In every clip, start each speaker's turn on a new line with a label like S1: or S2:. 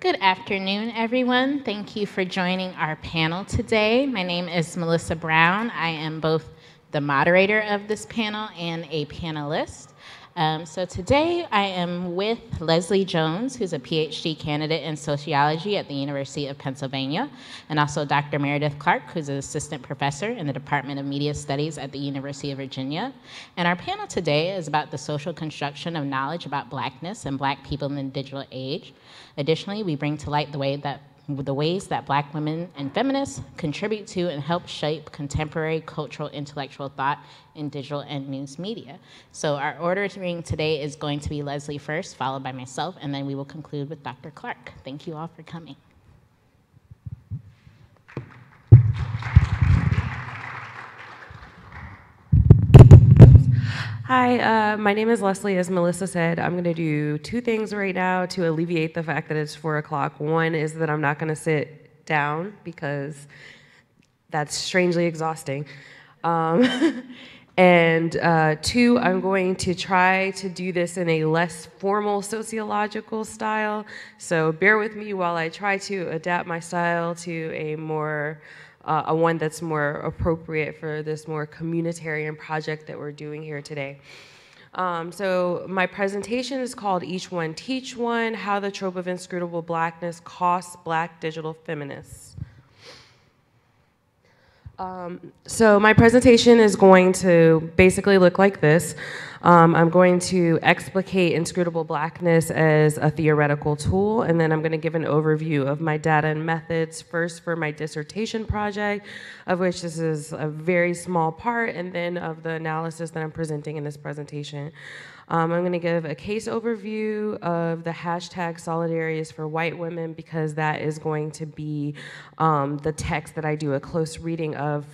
S1: Good afternoon, everyone. Thank you for joining our panel today. My name is Melissa Brown. I am both the moderator of this panel and a panelist. So today I am with Leslie Jones, who's a PhD candidate in sociology at the University of Pennsylvania, and also Dr. Meredith Clark, who's an assistant professor in the Department of Media Studies at the University of Virginia. And our panel today is about the social construction of knowledge about Blackness and Black people in the digital age. Additionally, we bring to light the ways that Black women and feminists contribute to and help shape contemporary cultural intellectual thought in digital and news media. So our ordering today is going to be Leslie first, followed by myself, and then we will conclude with Dr. Clark. Thank you all for coming.
S2: Hi, my name is Leslie. As Melissa said, I'm going to do two things right now to alleviate the fact that it's 4 o'clock. One is that I'm not going to sit down because that's strangely exhausting. And two, I'm going to try to do this in a less formal sociological style. So bear with me while I try to adapt my style to a more one that's more appropriate for this more communitarian project that we're doing here today. So my presentation is called Each One Teach One: How the Trope of Inscrutable Blackness Costs Black Digital Feminists. So my presentation is going to basically look like this. I'm going to explicate inscrutable blackness as a theoretical tool, and then I'm going to give an overview of my data and methods, first for my dissertation project, of which this is a very small part, and then of the analysis that I'm presenting in this presentation. I'm going to give a case overview of the hashtag Solidarity is for White Women, because that is going to be the text that I do a close reading of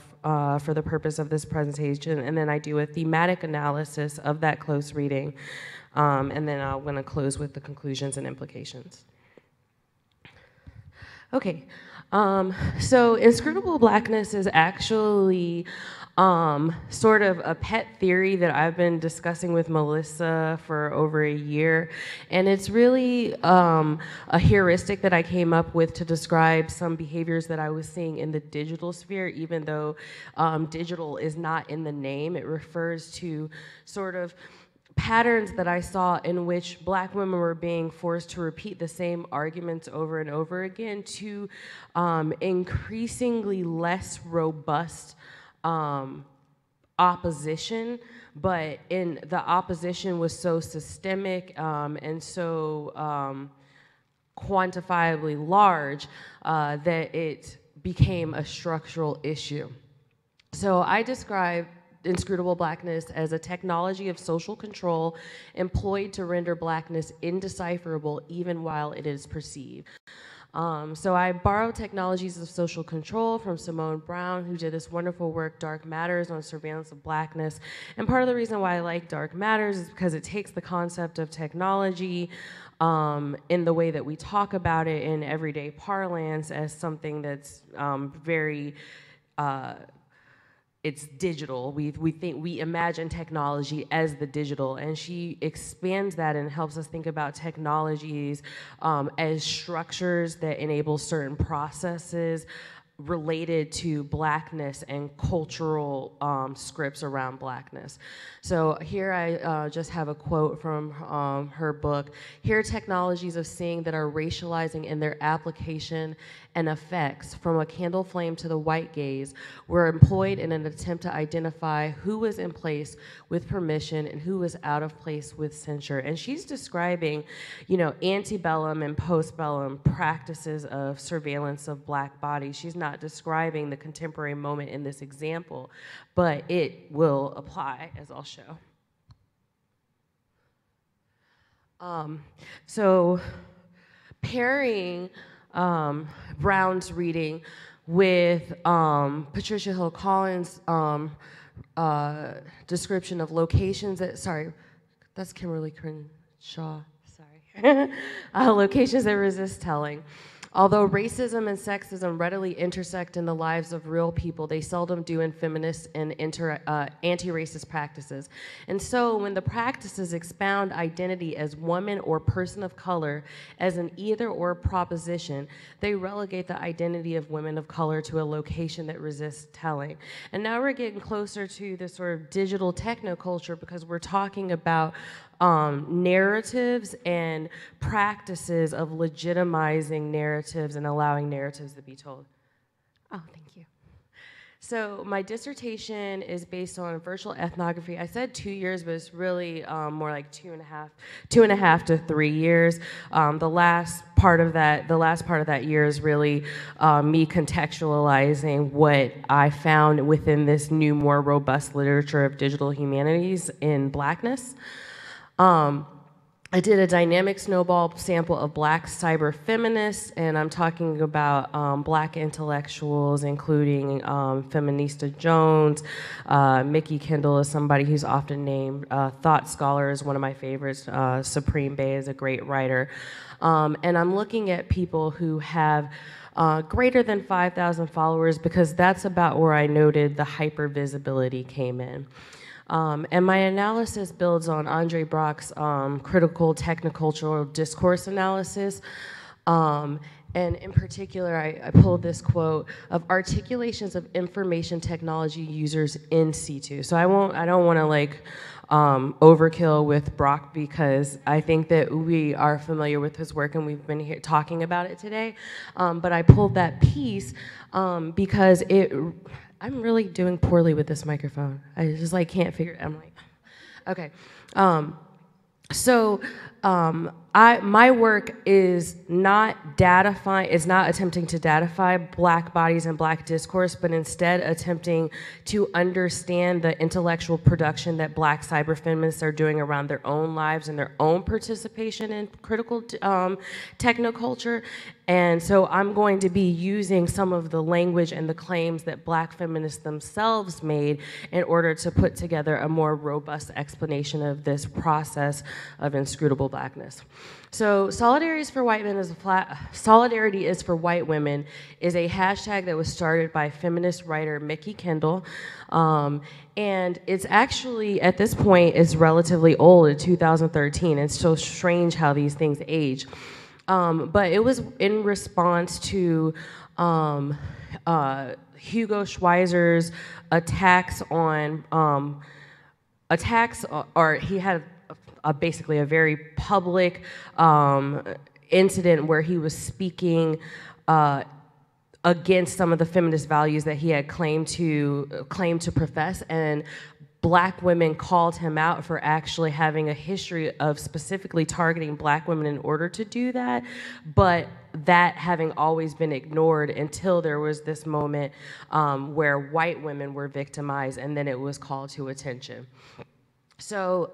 S2: for the purpose of this presentation, and then I do a thematic analysis of that close reading, and then I'm going to close with the conclusions and implications. Okay, so inscrutable blackness is actually sort of a pet theory that I've been discussing with Melissa for over a year, and it's really a heuristic that I came up with to describe some behaviors that I was seeing in the digital sphere, even though digital is not in the name. It refers to sort of patterns that I saw in which Black women were being forced to repeat the same arguments over and over again to increasingly less robust opposition, but the opposition was so systemic and so quantifiably large that it became a structural issue. So I describe inscrutable blackness as a technology of social control employed to render blackness indecipherable even while it is perceived. So I borrowed technologies of social control from Simone Brown, who did this wonderful work, Dark Matters, on surveillance of blackness. And part of the reason why I like Dark Matters is because it takes the concept of technology in the way that we talk about it in everyday parlance as something that's very it's digital. We imagine technology as the digital, and she expands that and helps us think about technologies as structures that enable certain processes related to blackness and cultural scripts around blackness. So here I just have a quote from her book. Here are technologies of seeing that are racializing in their application and effects, from a candle flame to the white gaze, were employed in an attempt to identify who was in place with permission and who was out of place with censure. And she's describing, antebellum and postbellum practices of surveillance of Black bodies. She's not describing the contemporary moment in this example, but it will apply, as I'll show. So pairing Brown's reading with Patricia Hill Collins' description of locations that's Kimberly Crenshaw, sorry. Locations that resist telling. Although racism and sexism readily intersect in the lives of real people, they seldom do in feminist and anti-racist practices. And so when the practices expound identity as woman or person of color as an either-or proposition, they relegate the identity of women of color to a location that resists telling. And now we're getting closer to this sort of digital technoculture because we're talking about narratives and practices of legitimizing narratives and allowing narratives to be told. Oh, thank you. So my dissertation is based on virtual ethnography. I said 2 years, but it's really more like two and a half to 3 years. The last part of that year is really me contextualizing what I found within this new, more robust literature of digital humanities in Blackness. I did a dynamic snowball sample of Black cyber feminists, and I'm talking about Black intellectuals, including Feminista Jones. Mickey Kendall is somebody who's often named. Thought Scholar is one of my favorites. Supreme Bay is a great writer. And I'm looking at people who have greater than 5,000 followers because that's about where I noted the hypervisibility came in. And my analysis builds on Andre Brock's critical technocultural discourse analysis. And in particular, I pulled this quote of articulations of information technology users in situ. So I don't want to like overkill with Brock because I think that we are familiar with his work and we've been here talking about it today. But I pulled that piece because I'm really doing poorly with this microphone. I just like can't figure it. I'm like, okay. My work is not attempting to datafy Black bodies and Black discourse, but instead attempting to understand the intellectual production that Black cyber feminists are doing around their own lives and their own participation in critical technoculture. And so I'm going to be using some of the language and the claims that Black feminists themselves made in order to put together a more robust explanation of this process of inscrutable Blackness. So solidarity is for white women is a hashtag that was started by feminist writer Mickey Kendall. And it's actually, at this point, is relatively old, in 2013. It's so strange how these things age. But it was in response to Hugo Schweizer's attacks, or he had basically a very public incident where he was speaking against some of the feminist values that he had claimed to profess, and Black women called him out for actually having a history of specifically targeting Black women in order to do that, but that having always been ignored until there was this moment where white women were victimized, and then it was called to attention. So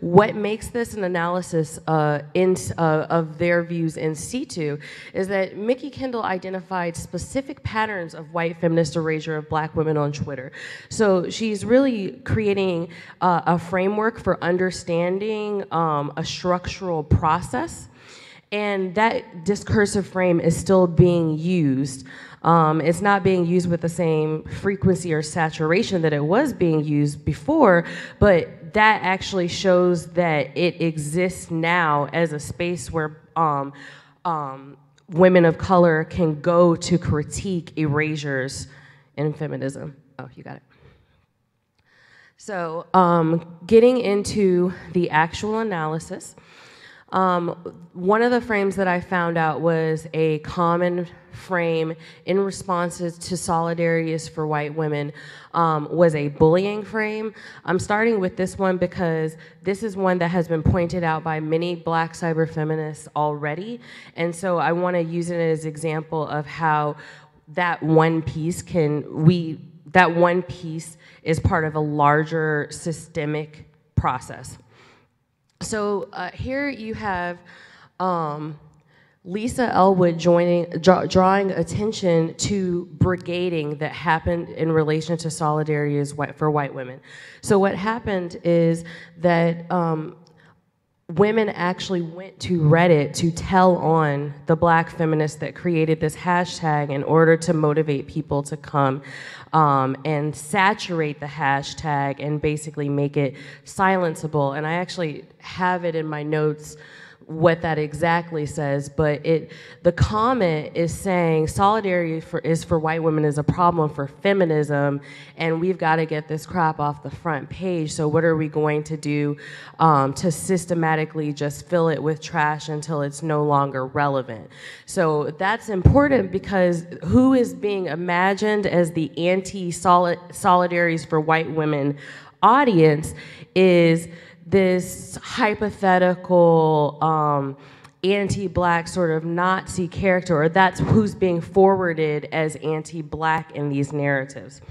S2: what makes this an analysis of their views in situ is that Mickey Kendall identified specific patterns of white feminist erasure of Black women on Twitter. So she's really creating a framework for understanding a structural process, and that discursive frame is still being used. It's not being used with the same frequency or saturation that it was being used before, but that actually shows that it exists now as a space where women of color can go to critique erasures in feminism. Oh, you got it. So getting into the actual analysis, one of the frames that I found out was a common frame in responses to solidarity is for white women was a bullying frame. I'm starting with this one because this is one that has been pointed out by many Black cyber feminists already, and so I want to use it as an example of how that one piece is part of a larger systemic process. So here you have Lisa Elwood drawing attention to brigading that happened in relation to solidarity for white women. So what happened is that women actually went to Reddit to tell on the Black feminists that created this hashtag in order to motivate people to come and saturate the hashtag and basically make it silenceable. And I actually have it in my notes what that exactly says, but the comment is saying solidarity is for white women is a problem for feminism, and we've got to get this crap off the front page. So what are we going to do to systematically just fill it with trash until it's no longer relevant? So that's important, because who is being imagined as the anti-solidarities for white women audience is this hypothetical anti-Black sort of Nazi character, or that's who's being forwarded as anti-Black in these narratives.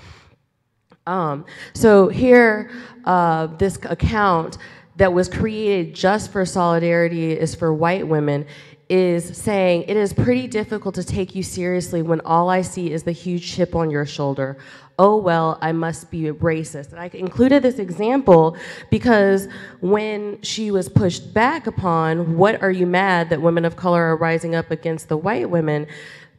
S2: So here, this account that was created just for solidarity is for white women is saying, it is pretty difficult to take you seriously when all I see is the huge chip on your shoulder. Oh, well, I must be a racist. And I included this example because when she was pushed back upon, what are you mad that women of color are rising up against the white women?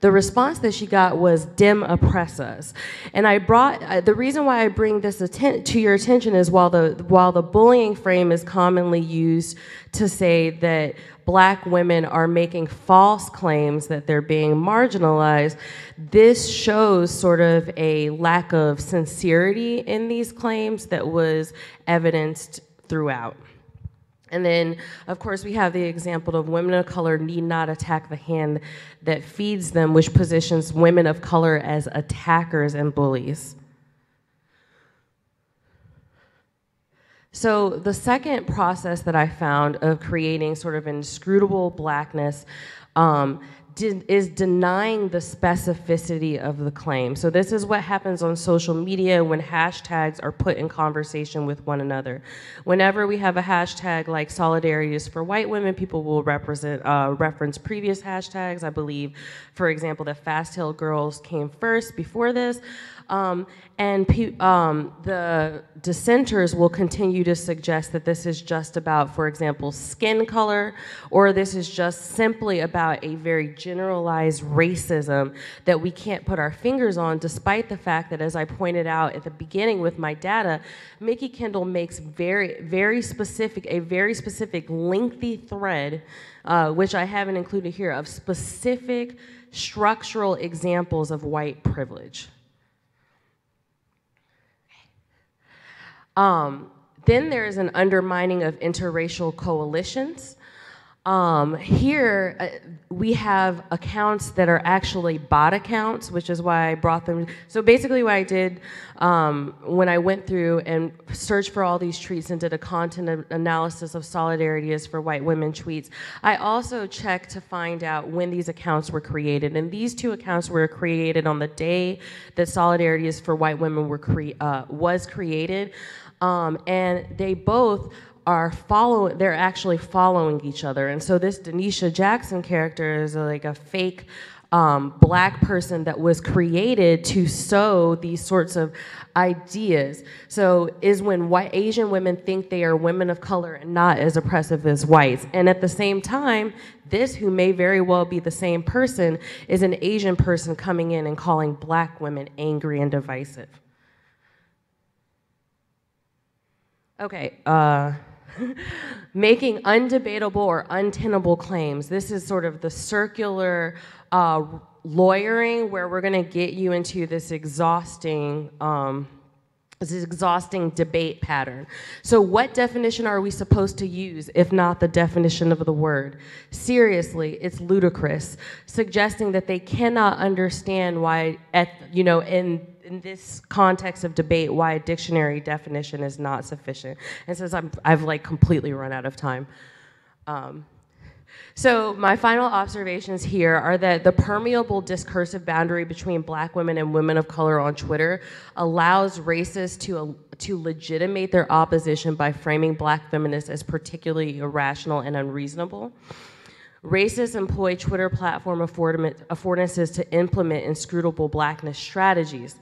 S2: The response that she got was, "Dem oppress us." And the reason why I bring this to your attention is while the bullying frame is commonly used to say that Black women are making false claims that they're being marginalized, this shows sort of a lack of sincerity in these claims that was evidenced throughout. And then, of course, we have the example of women of color need not attack the hand that feeds them, which positions women of color as attackers and bullies. So the second process that I found of creating sort of inscrutable Blackness is denying the specificity of the claim. So this is what happens on social media when hashtags are put in conversation with one another. Whenever we have a hashtag like solidarity is for white women, people will reference previous hashtags. I believe, for example, that Fast Hill Girls came first before this. The dissenters will continue to suggest that this is just about, for example, skin color, or this is just simply about a very generalized racism that we can't put our fingers on, despite the fact that, as I pointed out at the beginning with my data, Mickey Kendall makes a very specific lengthy thread, which I haven't included here, of specific structural examples of white privilege. Then there is an undermining of interracial coalitions. Here, we have accounts that are actually bot accounts, which is why I brought them. So basically what I did when I went through and searched for all these tweets and did a content analysis of solidarity is for white women tweets, I also checked to find out when these accounts were created. And these two accounts were created on the day that solidarity is for white women was created. And they both they're actually following each other. And so this Denisha Jackson character is like a fake Black person that was created to sow these sorts of ideas. So is when Asian women think they are women of color and not as oppressive as whites. And at the same time, this, who may very well be the same person, is an Asian person coming in and calling Black women angry and divisive. Okay, making undebatable or untenable claims. This is sort of the circular lawyering where we're going to get you into this exhausting debate pattern. So what definition are we supposed to use if not the definition of the word? Seriously, it's ludicrous, suggesting that they cannot understand why, in this context of debate, why a dictionary definition is not sufficient. And since I've like completely run out of time. So my final observations here are that the permeable discursive boundary between Black women and women of color on Twitter allows racists to legitimate their opposition by framing Black feminists as particularly irrational and unreasonable. Racists employ Twitter platform affordances to implement inscrutable Blackness strategies.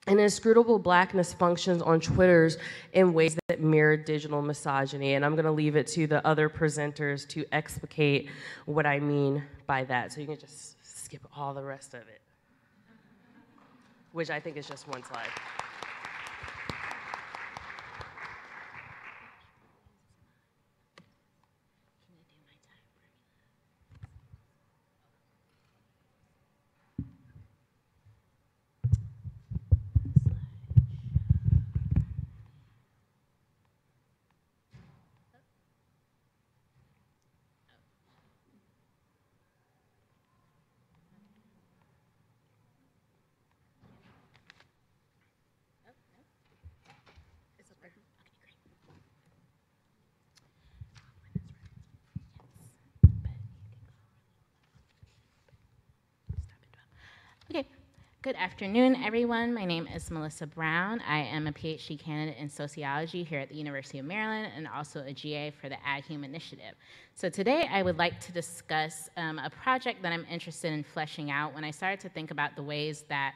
S2: And inscrutable blackness functions on Twitters in ways that mirror digital misogyny. And I'm going to leave it to the other presenters to explicate what I mean by that. So you can just skip all the rest of it, which I think is just one slide.
S1: Okay, good afternoon, everyone. My name is Melissa Brown. I am a PhD candidate in sociology here at the University of Maryland and also a GA for the AdHum Initiative. So today I would like to discuss a project that I'm interested in fleshing out. When I started to think about the ways that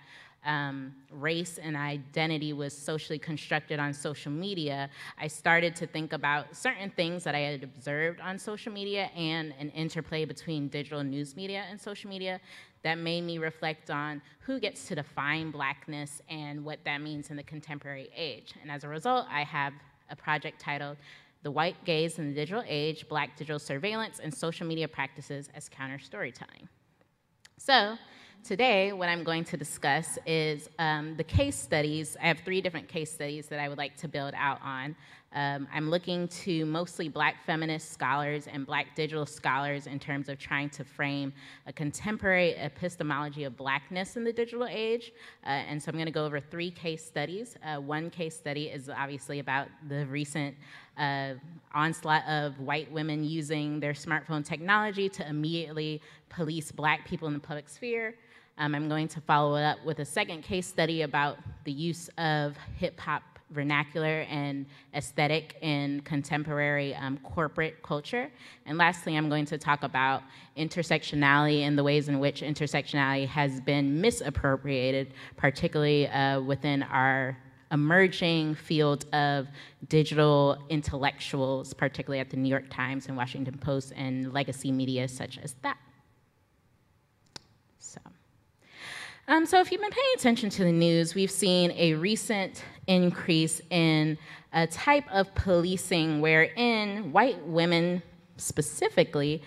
S1: race and identity was socially constructed on social media, I started to think about certain things that I had observed on social media and an interplay between digital news media and social media that made me reflect on who gets to define Blackness and what that means in the contemporary age. And as a result, I have a project titled The White Gaze in the Digital Age, Black Digital Surveillance and Social Media Practices as Counter-Storytelling. So today, what I'm going to discuss is the case studies. I have 3 different case studies that I would like to build out on. I'm looking to mostly Black feminist scholars and Black digital scholars in terms of trying to frame a contemporary epistemology of Blackness in the digital age. And so I'm going to go over 3 case studies. One case study is obviously about the recent onslaught of white women using their smartphone technology to immediately police Black people in the public sphere. I'm going to follow it up with a second case study about the use of hip-hop vernacular and aesthetic in contemporary corporate culture. And lastly, I'm going to talk about intersectionality and the ways in which intersectionality has been misappropriated, particularly within our emerging field of digital intellectuals, particularly at the New York Times and Washington Post and legacy media such as that. So if you've been paying attention to the news, we've seen a recent increase in a type of policing wherein white women specifically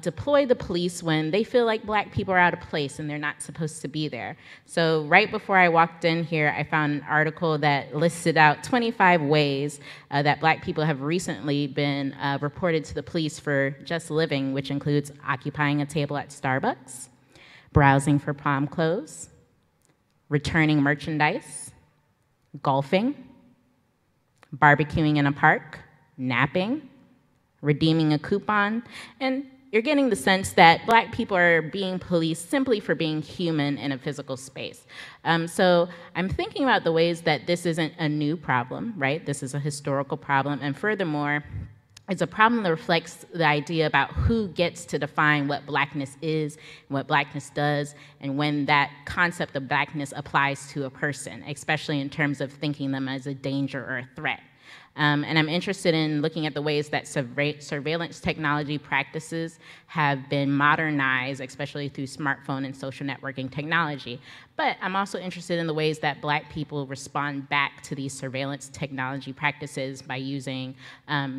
S1: deploy the police when they feel like Black people are out of place and they're not supposed to be there. So right before I walked in here, I found an article that listed out 25 ways that Black people have recently been reported to the police for just living, which includes occupying a table at Starbucks, browsing for prom clothes, returning merchandise, golfing, barbecuing in a park, napping, redeeming a coupon, and you're getting the sense that Black people are being policed simply for being human in a physical space. So I'm thinking about the ways that this isn't a new problem, right? This is a historical problem, and furthermore, it's a problem that reflects the idea about who gets to define what Blackness is, what Blackness does, and when that concept of Blackness applies to a person, especially in terms of thinking them as a danger or a threat. And I'm interested in looking at the ways that surveillance technology practices have been modernized, especially through smartphone and social networking technology. But I'm also interested in the ways that Black people respond back to these surveillance technology practices by using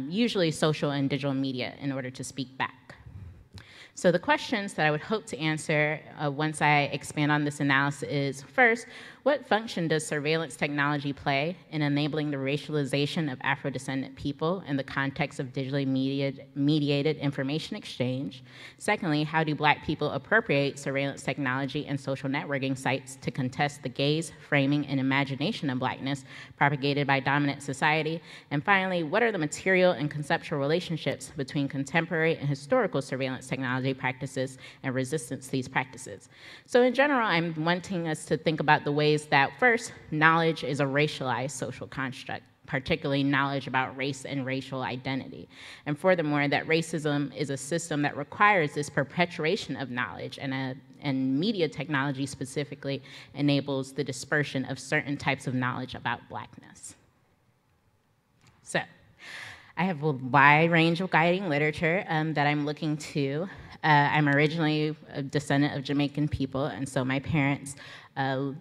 S1: usually social and digital media in order to speak back. So the questions that I would hope to answer once I expand on this analysis is, first, what function does surveillance technology play in enabling the racialization of Afro-descendant people in the context of digitally mediated information exchange? Secondly, how do Black people appropriate surveillance technology and social networking sites to contest the gaze, framing, and imagination of Blackness propagated by dominant society? And finally, what are the material and conceptual relationships between contemporary and historical surveillance technology practices and resistance to these practices? So in general, I'm wanting us to think about the ways that, first, knowledge is a racialized social construct. particularly knowledge about race and racial identity. And furthermore, that racism is a system that requires this perpetuation of knowledge, and media technology specifically enables the dispersion of certain types of knowledge about Blackness. So, I have a wide range of guiding literature that I'm looking to. I'm originally a descendant of Jamaican people, and so my parents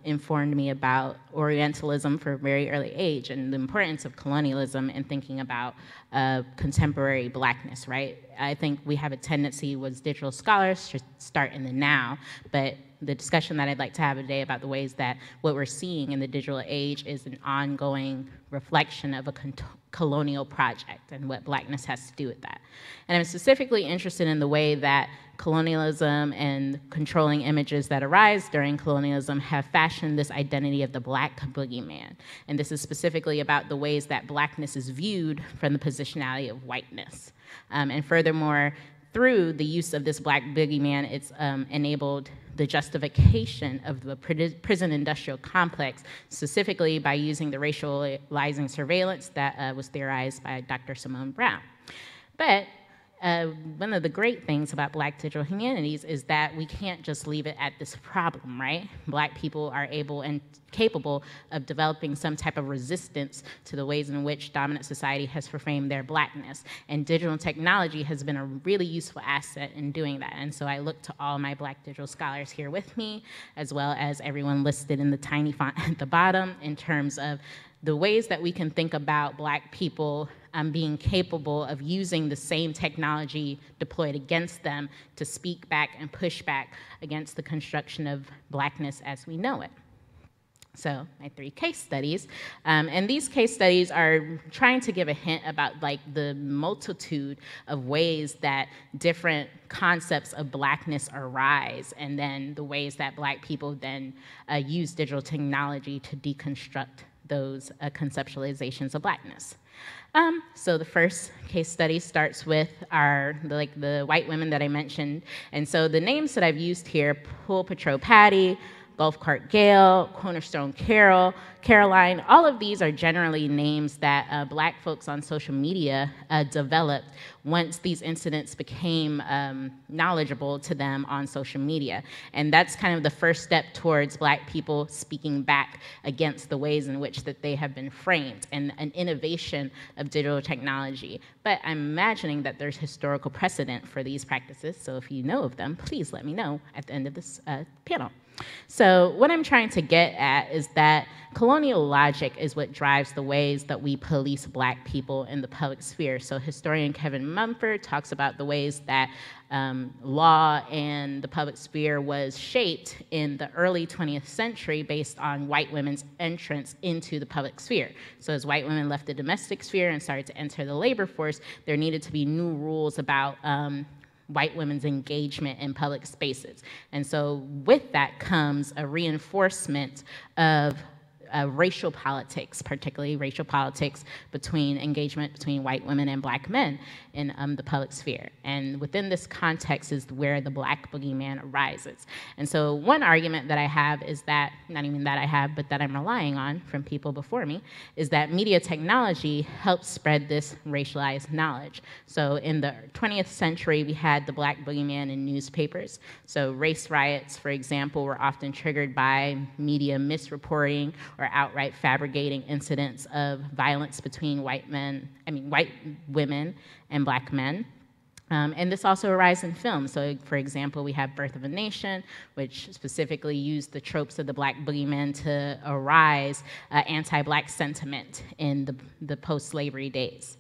S1: informed me about Orientalism from a very early age and the importance of colonialism in thinking about contemporary Blackness, right? I think we have a tendency as digital scholars to start in the now, but the discussion that I'd like to have today about the ways that what we're seeing in the digital age is an ongoing reflection of a colonial project and what Blackness has to do with that. And I'm specifically interested in the way that colonialism and controlling images that arise during colonialism have fashioned this identity of the Black boogeyman. And this is specifically about the ways that Blackness is viewed from the positionality of whiteness. And furthermore, through the use of this Black boogeyman, it's enabled the justification of the prison industrial complex, specifically by using the racializing surveillance that was theorized by Dr. Simone Brown. But one of the great things about Black digital humanities is that we can't just leave it at this problem, right? Black people are able and capable of developing some type of resistance to the ways in which dominant society has framed their Blackness. And digital technology has been a really useful asset in doing that. And so I look to all my Black digital scholars here with me, as well as everyone listed in the tiny font at the bottom, in terms of the ways that we can think about Black people being capable of using the same technology deployed against them to speak back and push back against the construction of Blackness as we know it. So my 3 case studies, and these case studies are trying to give a hint about like the multitude of ways that different concepts of Blackness arise, and then the ways that Black people then use digital technology to deconstruct those conceptualizations of Blackness. So the first case study starts with the white women that I mentioned. And so the names that I've used here, Pool Patrol Patty, Gulf Cart Gail, Cornerstone Carol, Caroline, all of these are generally names that Black folks on social media developed once these incidents became knowledgeable to them on social media. And that's kind of the first step towards Black people speaking back against the ways in which that they have been framed, and an innovation of digital technology. But I'm imagining that there's historical precedent for these practices, so if you know of them, please let me know at the end of this panel. So what I'm trying to get at is that colonial logic is what drives the ways that we police Black people in the public sphere. So historian Kevin Mumford talks about the ways that law and the public sphere was shaped in the early 20th century based on white women's entrance into the public sphere. So as white women left the domestic sphere and started to enter the labor force, there needed to be new rules about white women's engagement in public spaces. And so with that comes a reinforcement of racial politics, particularly racial politics between engagement between white women and Black men in the public sphere. And within this context is where the Black boogeyman arises. And so one argument that I have is that, not even that I have, but that I'm relying on from people before me, is that media technology helps spread this racialized knowledge. So in the 20th century, we had the Black boogeyman in newspapers. So race riots, for example, were often triggered by media misreporting or outright fabricating incidents of violence between white women and Black men. And this also arises in film. So for example, we have Birth of a Nation, which specifically used the tropes of the Black boogeyman to arise anti-Black sentiment in the post-slavery days.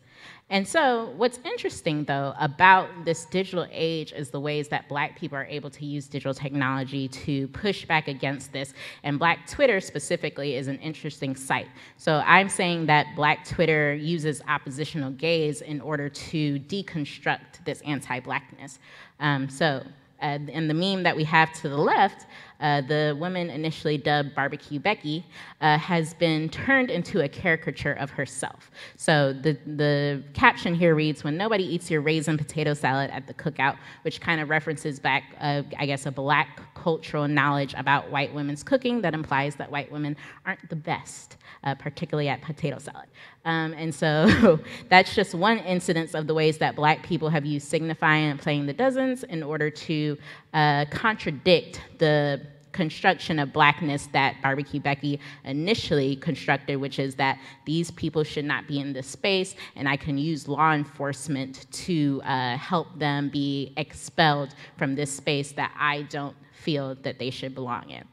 S1: And so what's interesting, though, about this digital age is the ways that Black people are able to use digital technology to push back against this. And Black Twitter specifically is an interesting site. So I'm saying that Black Twitter uses oppositional gaze in order to deconstruct this anti-Blackness. And the meme that we have to the left the woman initially dubbed Barbecue Becky, has been turned into a caricature of herself. So the caption here reads, "When nobody eats your raisin potato salad at the cookout," which kind of references back, I guess, a Black cultural knowledge about white women's cooking that implies that white women aren't the best, particularly at potato salad. And so that's just one incidence of the ways that Black people have used signifying and playing the dozens in order to contradict the construction of Blackness that Barbecue Becky initially constructed, which is that these people should not be in this space, and I can use law enforcement to help them be expelled from this space that I don't feel that they should belong in.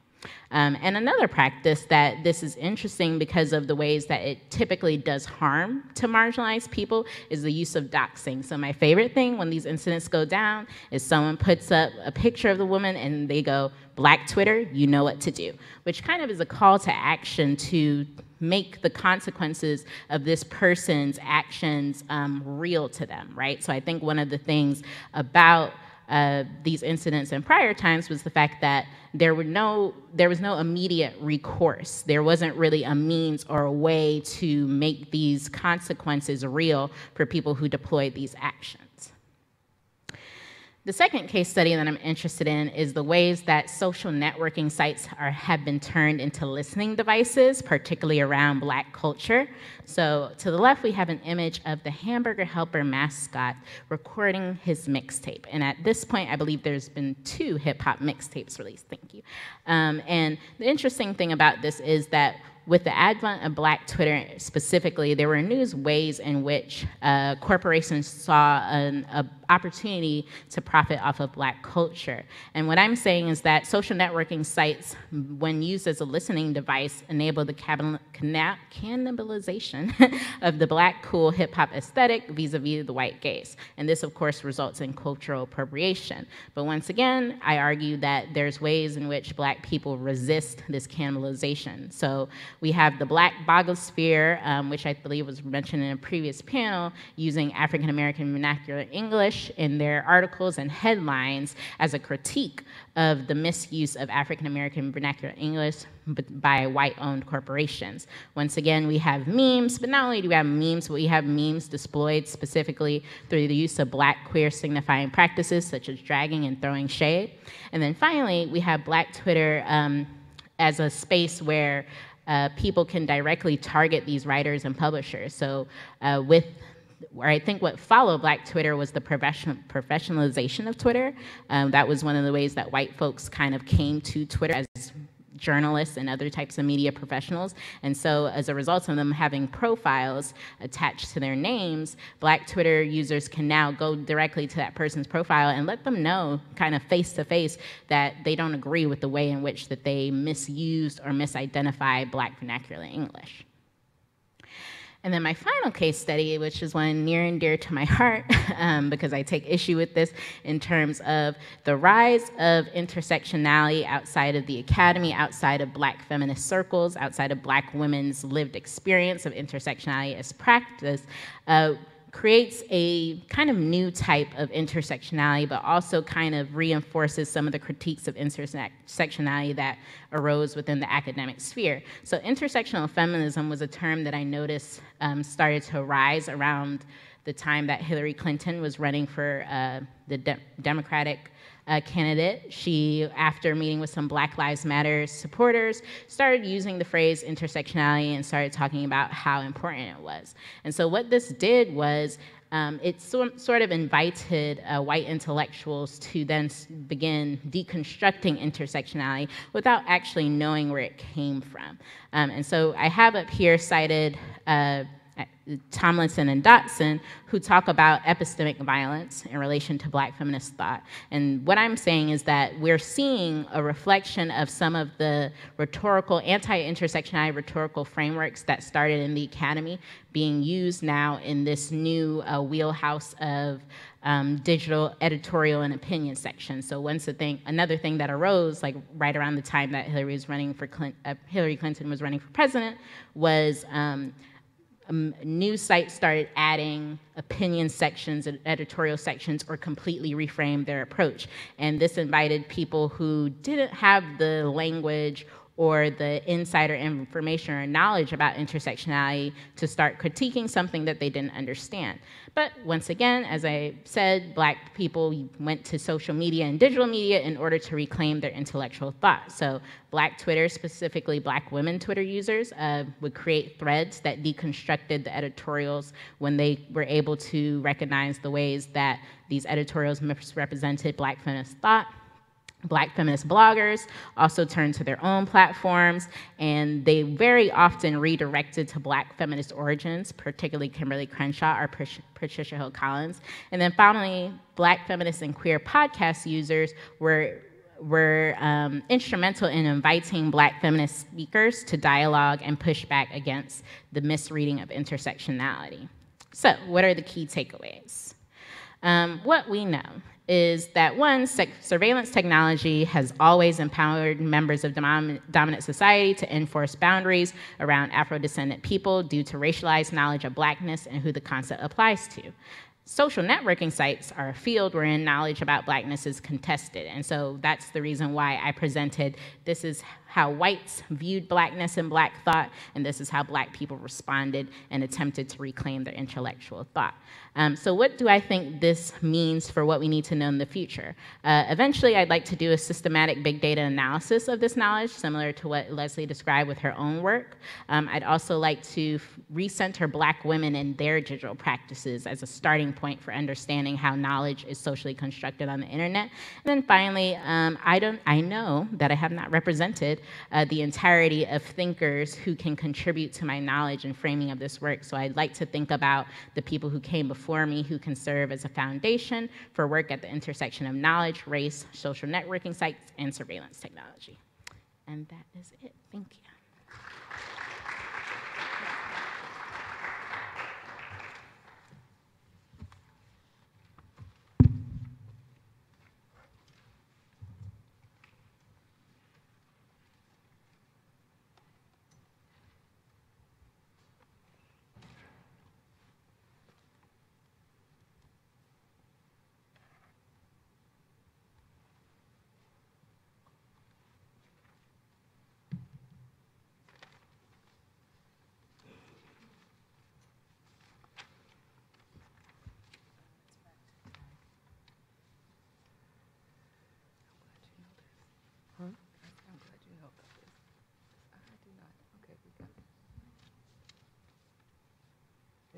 S1: And another practice that this is interesting because of the ways that it typically does harm to marginalized people is the use of doxing. So my favorite thing when these incidents go down is someone puts up a picture of the woman and they go, "Black Twitter, you know what to do," which kind of is a call to action to make the consequences of this person's actions real to them, right? So I think one of the things about these incidents in prior times was the fact that there was no immediate recourse. There wasn't really a means or a way to make these consequences real for people who deployed these actions. The second case study that I'm interested in is the ways that social networking sites have been turned into listening devices, particularly around Black culture. So to the left, we have an image of the Hamburger Helper mascot recording his mixtape. And at this point, I believe there's been 2 hip-hop mixtapes released. Thank you. And the interesting thing about this is that with the advent of Black Twitter specifically, there were new ways in which corporations saw an opportunity to profit off of Black culture. And what I'm saying is that social networking sites, when used as a listening device, enable the cannibalization of the Black cool hip-hop aesthetic vis-a-vis the white gaze. And this, of course, results in cultural appropriation. But once again, I argue that there's ways in which Black people resist this cannibalization. So we have the Black blogosphere, which I believe was mentioned in a previous panel, using African American vernacular English in their articles and headlines as a critique of the misuse of African American vernacular English by white-owned corporations. Once again, we have memes, but not only do we have memes, but we have memes displayed specifically through the use of Black queer signifying practices such as dragging and throwing shade. And then finally, we have Black Twitter as a space where people can directly target these writers and publishers. So where I think what followed Black Twitter was the professionalization of Twitter. That was one of the ways that white folks kind of came to Twitter as journalists and other types of media professionals. And so as a result of them having profiles attached to their names, Black Twitter users can now go directly to that person's profile and let them know kind of face to face that they don't agree with the way in which that they misused or misidentified Black vernacular English. And then my final case study, which is one near and dear to my heart, because I take issue with this in terms of the rise of intersectionality outside of the academy, outside of Black feminist circles, outside of Black women's lived experience of intersectionality as practice, creates a kind of new type of intersectionality, but also kind of reinforces some of the critiques of intersectionality that arose within the academic sphere. So intersectional feminism was a term that I noticed started to rise around the time that Hillary Clinton was running for the Democratic candidate. She, after meeting with some Black Lives Matter supporters, started using the phrase intersectionality and started talking about how important it was. And so what this did was it sort of invited white intellectuals to then begin deconstructing intersectionality without actually knowing where it came from. And so I have up here cited Tomlinson and Dotson, who talk about epistemic violence in relation to Black feminist thought. And what I'm saying is that we're seeing a reflection of some of the rhetorical, anti-intersectionality rhetorical frameworks that started in the academy being used now in this new wheelhouse of digital editorial and opinion section. So another thing that arose, like right around the time that Hillary Clinton was running for president, was news sites started adding opinion sections and editorial sections or completely reframed their approach. And this invited people who didn't have the language or the insider information or knowledge about intersectionality to start critiquing something that they didn't understand. But once again, as I said, Black people went to social media and digital media in order to reclaim their intellectual thought. So Black Twitter, specifically Black women Twitter users, would create threads that deconstructed the editorials when they were able to recognize the ways that these editorials misrepresented Black feminist thought. Black feminist bloggers also turned to their own platforms, and they very often redirected to Black feminist origins, particularly Kimberly Crenshaw or Patricia Hill Collins. And then finally, Black feminist and queer podcast users were instrumental in inviting Black feminist speakers to dialogue and push back against the misreading of intersectionality. So, what are the key takeaways? What we know is that one, surveillance technology has always empowered members of dominant society to enforce boundaries around Afro-descendant people due to racialized knowledge of Blackness and who the concept applies to. Social networking sites are a field wherein knowledge about Blackness is contested, and so that's the reason why I presented this is how whites viewed Blackness and Black thought, and this is how Black people responded and attempted to reclaim their intellectual thought. So what do I think this means for what we need to know in the future? Eventually, I'd like to do a systematic big data analysis of this knowledge, similar to what Leslie described with her own work. I'd also like to recenter Black women in their digital practices as a starting point for understanding how knowledge is socially constructed on the internet. And then finally, I know that I have not represented the entirety of thinkers who can contribute to my knowledge and framing of this work. So I'd like to think about the people who came before me who can serve as a foundation for work at the intersection of knowledge, race, social networking sites, and surveillance technology. And that is it. Thank you.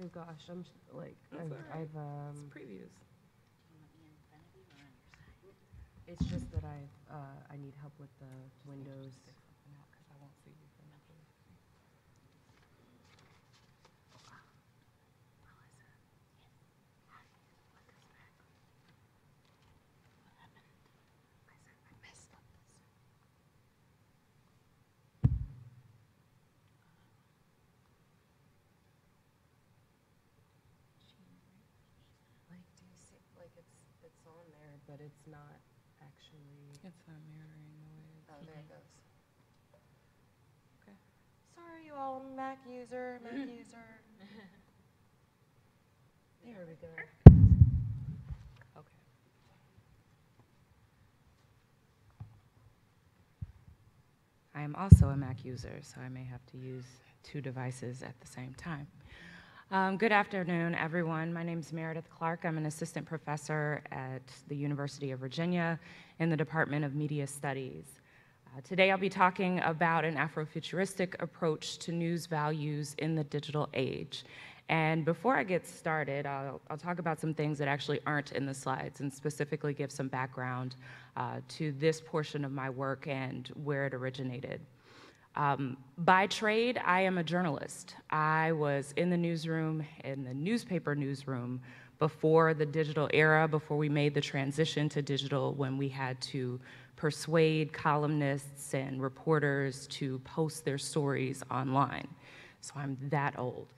S2: Oh gosh, I'm like, I've
S3: It's previews.
S2: It's just that I need help with the windows.
S3: Stick something out because I won't see you from that way.
S2: Like, do you see? Like, it's on there, but it's not actually.
S3: It's not mirroring the way it's.
S2: Oh, there it goes.
S3: Okay.
S2: Sorry, you all. I'm a Mac user. There we go.
S3: Okay. I am also a Mac user, so I may have to use two devices at the same time. Good afternoon, everyone. My name is Meredith Clark. I'm an assistant professor at the University of Virginia in the Department of Media Studies. Today I'll be talking about an Afrofuturistic approach to news values in the digital age. And before I get started, I'll talk about some things that actually aren't in the slides and specifically give some background to this portion of my work and where it originated. By trade, I am a journalist. I was in the newsroom, in the newspaper newsroom, before the digital era, before we made the transition to digital, when we had to persuade columnists and reporters to post their stories online. So I'm that old.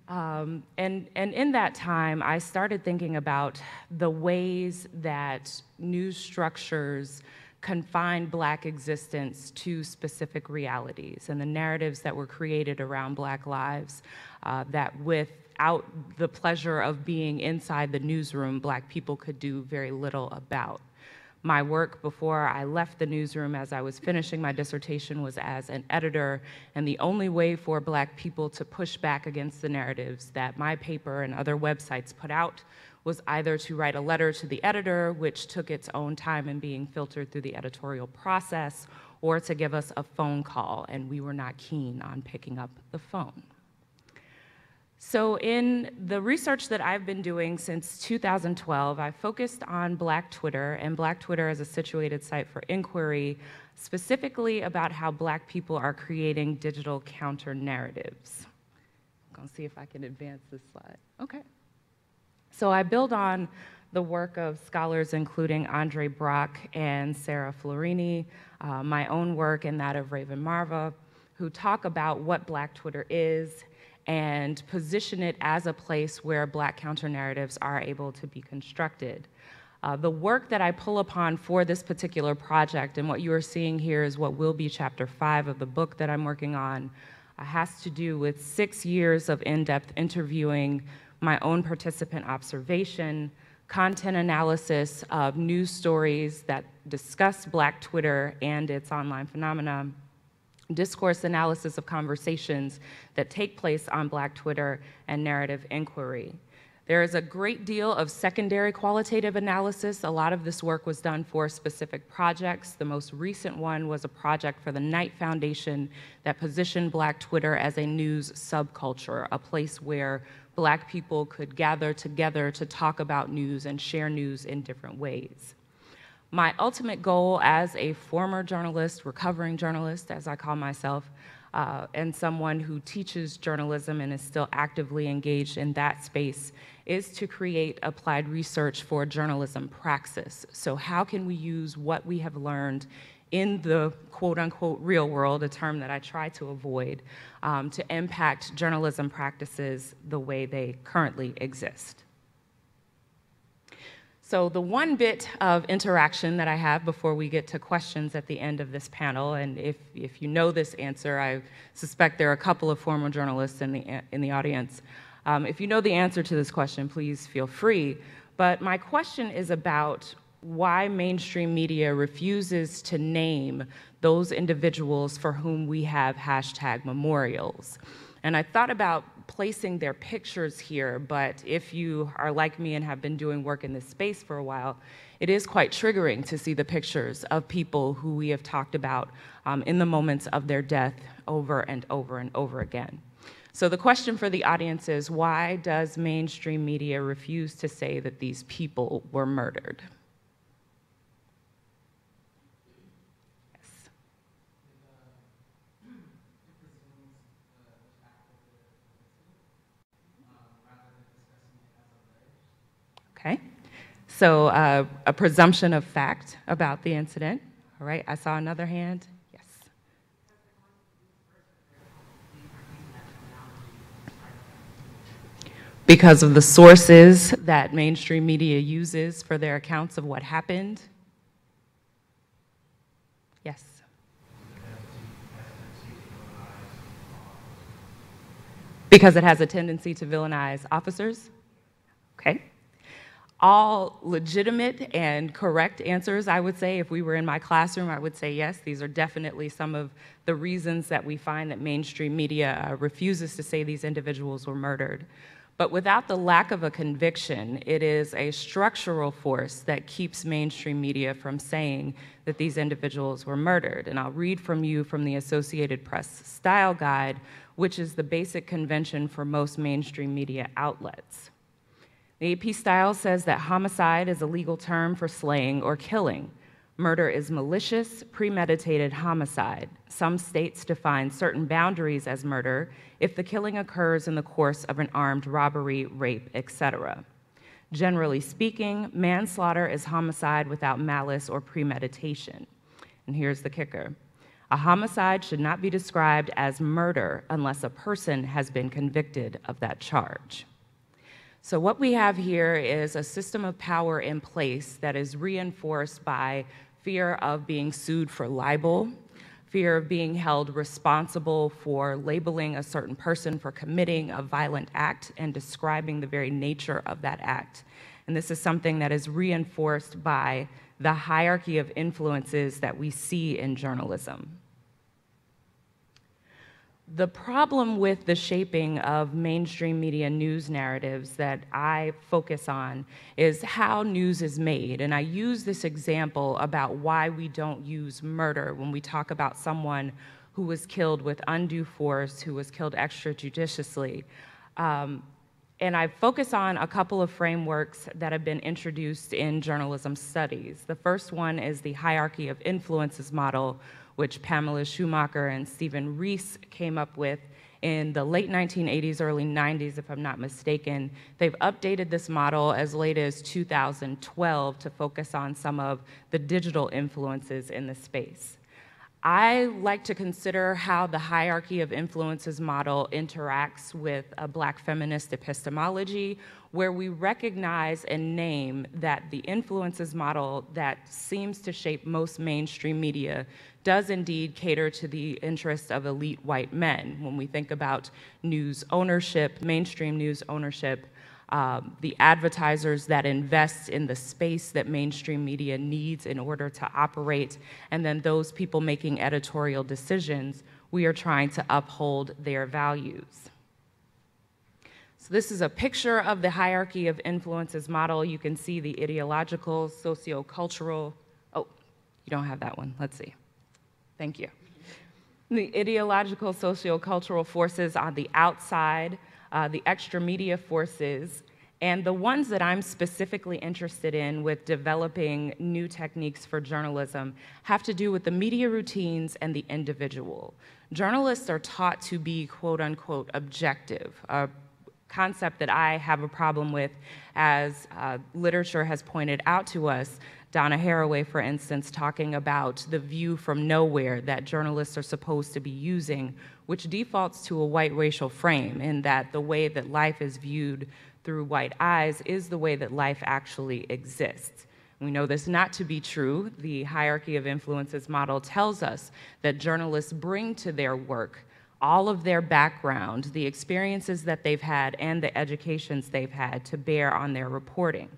S3: And in that time, I started thinking about the ways that news structures confined Black existence to specific realities and the narratives that were created around Black lives that without the pleasure of being inside the newsroom, Black people could do very little about. My work before I left the newsroom as I was finishing my dissertation was as an editor, and the only way for Black people to push back against the narratives that my paper and other websites put out was either to write a letter to the editor, which took its own time in being filtered through the editorial process, or to give us a phone call, and we were not keen on picking up the phone. So in the research that I've been doing since 2012, I focused on Black Twitter, and Black Twitter as a situated site for inquiry, specifically about how Black people are creating digital counter-narratives. I'm gonna see if I can advance this slide. Okay. So I build on the work of scholars including Andre Brock and Sarah Florini, my own work and that of Raven Marva, who talk about what Black Twitter is and position it as a place where Black counter-narratives are able to be constructed. The work that I pull upon for this particular project, and what you are seeing here is what will be chapter 5 of the book that I'm working on, has to do with 6 years of in-depth interviewing, my own participant observation, content analysis of news stories that discuss Black Twitter and its online phenomena, discourse analysis of conversations that take place on Black Twitter, and narrative inquiry. There is a great deal of secondary qualitative analysis. A lot of this work was done for specific projects. The most recent one was a project for the Knight Foundation that positioned Black Twitter as a news subculture, a place where Black people could gather together to talk about news and share news in different ways. My ultimate goal as a former journalist, recovering journalist, as I call myself, and someone who teaches journalism and is still actively engaged in that space, is to create applied research for journalism praxis. So how can we use what we have learned in the quote-unquote real world, a term that I try to avoid, to impact journalism practices the way they currently exist? So the one bit of interaction that I have before we get to questions at the end of this panel, and if you know this answer, I suspect there are a couple of former journalists in the audience. If you know the answer to this question, please feel free. But my question is about why mainstream media refuses to name those individuals for whom we have hashtag memorials. And I thought about placing their pictures here, but if you are like me and have been doing work in this space for a while, it is quite triggering to see the pictures of people who we have talked about in the moments of their death over and over and over again. So the question for the audience is, why does mainstream media refuse to say that these people were murdered? Okay, so a presumption of fact about the incident. All right, I saw another hand. Yes. Because of the sources that mainstream media uses for their accounts of what happened. Yes. Because it has a tendency to villainize officers. Okay. All legitimate and correct answers, I would say. If we were in my classroom, I would say yes, these are definitely some of the reasons that we find that mainstream media refuses to say these individuals were murdered. But without the lack of a conviction, it is a structural force that keeps mainstream media from saying that these individuals were murdered. And I'll read from you from the Associated Press Style Guide, which is the basic convention for most mainstream media outlets. The AP Style says that homicide is a legal term for slaying or killing. Murder is malicious, premeditated homicide. Some states define certain boundaries as murder if the killing occurs in the course of an armed robbery, rape, etc. Generally speaking, manslaughter is homicide without malice or premeditation. And here's the kicker. A homicide should not be described as murder unless a person has been convicted of that charge. So what we have here is a system of power in place that is reinforced by fear of being sued for libel, fear of being held responsible for labeling a certain person for committing a violent act and describing the very nature of that act. And this is something that is reinforced by the hierarchy of influences that we see in journalism. The problem with the shaping of mainstream media news narratives that I focus on is how news is made. And I use this example about why we don't use murder when we talk about someone who was killed with undue force, who was killed extrajudiciously. And I focus on a couple of frameworks that have been introduced in journalism studies. The first one is the hierarchy of influences model, which Pamela Schumacher and Stephen Rees came up with in the late 1980s, early 90s, if I'm not mistaken. They've updated this model as late as 2012 to focus on some of the digital influences in the space. I like to consider how the hierarchy of influences model interacts with a Black feminist epistemology, where we recognize and name that the influences model that seems to shape most mainstream media does indeed cater to the interests of elite white men. When we think about news ownership, mainstream news ownership, the advertisers that invest in the space that mainstream media needs in order to operate, and then those people making editorial decisions, we are trying to uphold their values. So this is a picture of the hierarchy of influences model. You can see the ideological, sociocultural, oh, you don't have that one, let's see. Thank you. The ideological, sociocultural forces on the outside, the extra-media forces, and the ones that I'm specifically interested in with developing new techniques for journalism have to do with the media routines and the individual. Journalists are taught to be, quote unquote, objective, a concept that I have a problem with, as literature has pointed out to us. Donna Haraway, for instance, talking about the view from nowhere that journalists are supposed to be using, which defaults to a white racial frame, in that the way that life is viewed through white eyes is the way that life actually exists. We know this not to be true. The hierarchy of influences model tells us that journalists bring to their work all of their background, the experiences that they've had, and the educations they've had to bear on their reporting.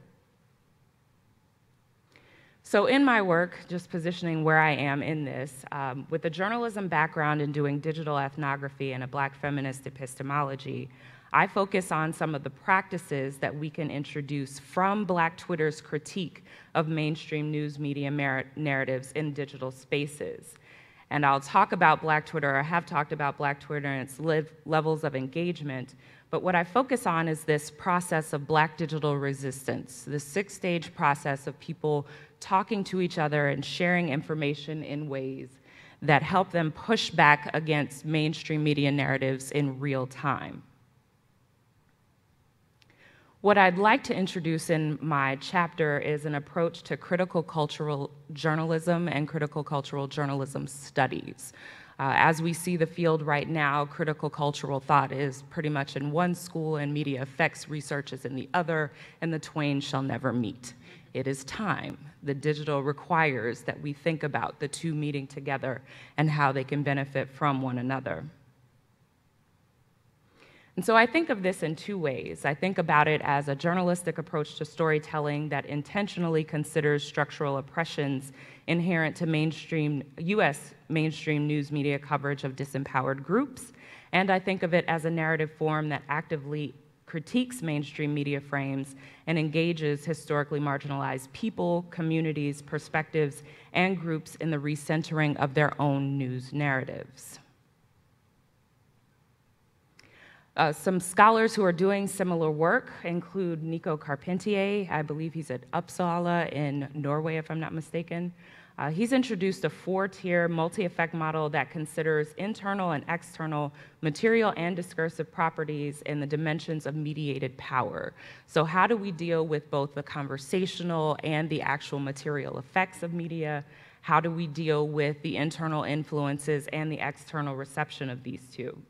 S3: So in my work, just positioning where I am in this, with a journalism background in doing digital ethnography and a Black feminist epistemology, I focus on some of the practices that we can introduce from Black Twitter's critique of mainstream news media narratives in digital spaces. And I'll talk about Black Twitter, or have talked about Black Twitter and its levels of engagement, but what I focus on is this process of Black digital resistance, the 6-stage process of people talking to each other and sharing information in ways that help them push back against mainstream media narratives in real time. What I'd like to introduce in my chapter is an approach to critical cultural journalism and critical cultural journalism studies. As we see the field right now, critical cultural thought is pretty much in one school and media effects research is in the other, and the twain shall never meet. It is time. The digital requires that we think about the two meeting together and how they can benefit from one another. And so I think of this in two ways. I think about it as a journalistic approach to storytelling that intentionally considers structural oppressions inherent to US mainstream news media coverage of disempowered groups. And I think of it as a narrative form that actively critiques mainstream media frames and engages historically marginalized people, communities, perspectives, and groups in the recentering of their own news narratives. Some scholars who are doing similar work include Nico Carpentier. I believe he's at Uppsala in Norway, if I'm not mistaken. He's introduced a 4-tier multi-effect model that considers internal and external material and discursive properties in the dimensions of mediated power. So how do we deal with both the conversational and the actual material effects of media? How do we deal with the internal influences and the external reception of these two?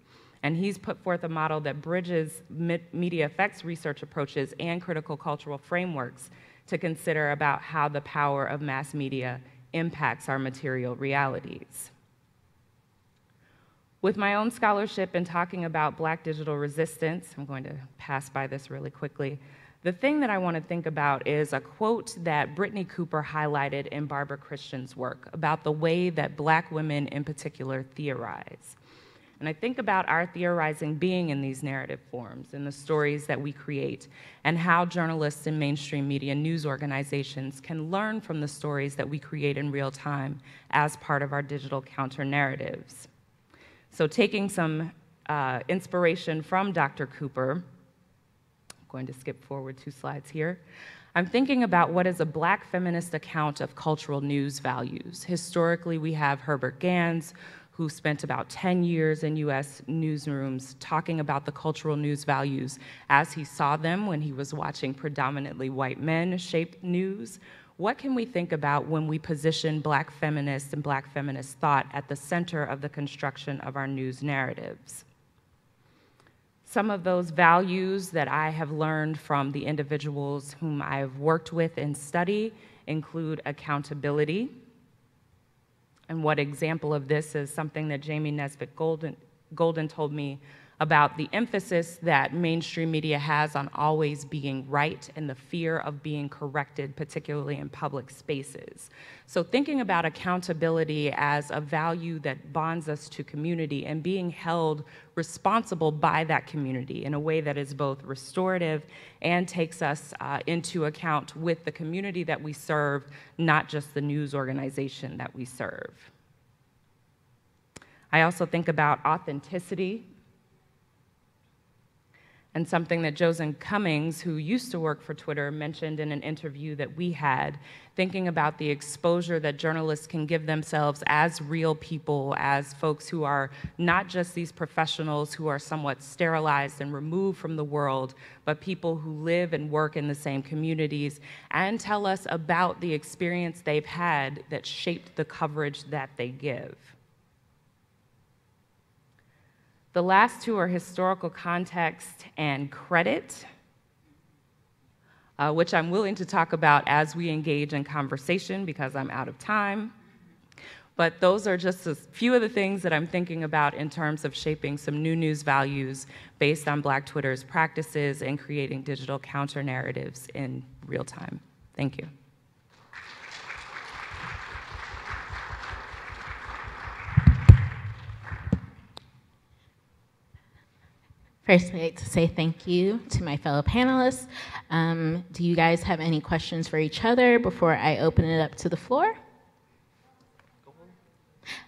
S3: And he's put forth a model that bridges media effects research approaches and critical cultural frameworks to consider about how the power of mass media impacts our material realities. With my own scholarship and talking about Black digital resistance, I'm going to pass by this really quickly. The thing that I want to think about is a quote that Brittany Cooper highlighted in Barbara Christian's work about the way that Black women in particular theorize. And I think about our theorizing being in these narrative forms, in the stories that we create, and how journalists and mainstream media news organizations can learn from the stories that we create in real time as part of our digital counter-narratives. So taking some inspiration from Dr. Cooper, I'm going to skip forward 2 slides here. I'm thinking about what is a Black feminist account of cultural news values. Historically, we have Herbert Gans, who spent about 10 years in US newsrooms talking about the cultural news values as he saw them when he was watching predominantly white men shape news. What can we think about when we position Black feminists and Black feminist thought at the center of the construction of our news narratives? Some of those values that I have learned from the individuals whom I've worked with and study include accountability. And what example of this is something that Jamie Nesbitt Golden told me about the emphasis that mainstream media has on always being right and the fear of being corrected, particularly in public spaces. So thinking about accountability as a value that bonds us to community and being held responsible by that community in a way that is both restorative and takes us into account with the community that we serve, not just the news organization that we serve. I also think about authenticity, and something that Josen Cummings, who used to work for Twitter, mentioned in an interview that we had, thinking about the exposure that journalists can give themselves as real people, as folks who are not just these professionals who are somewhat sterilized and removed from the world, but people who live and work in the same communities and tell us about the experience they've had that shaped the coverage that they give. The last 2 are historical context and credit, which I'm willing to talk about as we engage in conversation because I'm out of time. But those are just a few of the things that I'm thinking about in terms of shaping some new news values based on Black Twitter's practices and creating digital counter-narratives in real time. Thank you.
S1: First, I'd like to say thank you to my fellow panelists. Do you guys have any questions for each other before I open it up to the floor?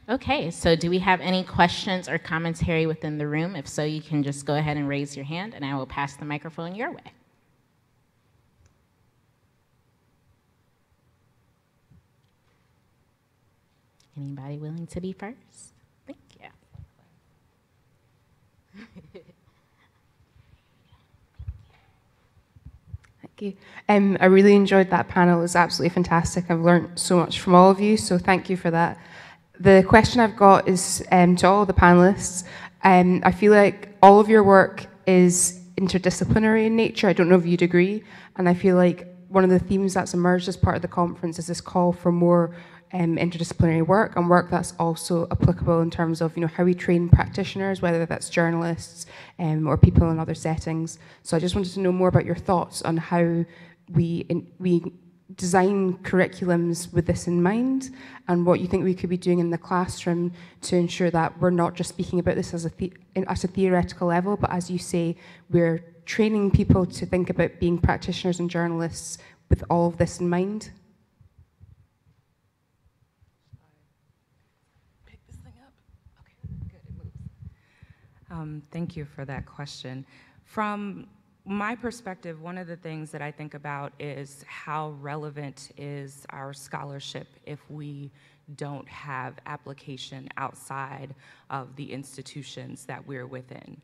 S1: Okay, so do we have any questions or commentary within the room? If so, you can just go ahead and raise your hand and I will pass the microphone your way. Anybody willing to be first? Thank you.
S4: Thank you. I really enjoyed that panel. It was absolutely fantastic. I've learned so much from all of you, so thank you for that. The question I've got is to all the panelists. I feel like all of your work is interdisciplinary in nature. I don't know if you'd agree. And I feel like one of the themes that's emerged as part of the conference is this call for more interdisciplinary work and work that's also applicable in terms of how we train practitioners, whether that's journalists or people in other settings. So I just wanted to know more about your thoughts on how we design curriculums with this in mind, and what you think we could be doing in the classroom to ensure that we're not just speaking about this at a theoretical level, but as you say, we're training people to think about being practitioners and journalists with all of this in mind.
S3: Thank you for that question. From my perspective, one of the things that I think about is how relevant is our scholarship if we don't have application outside of the institutions that we're within.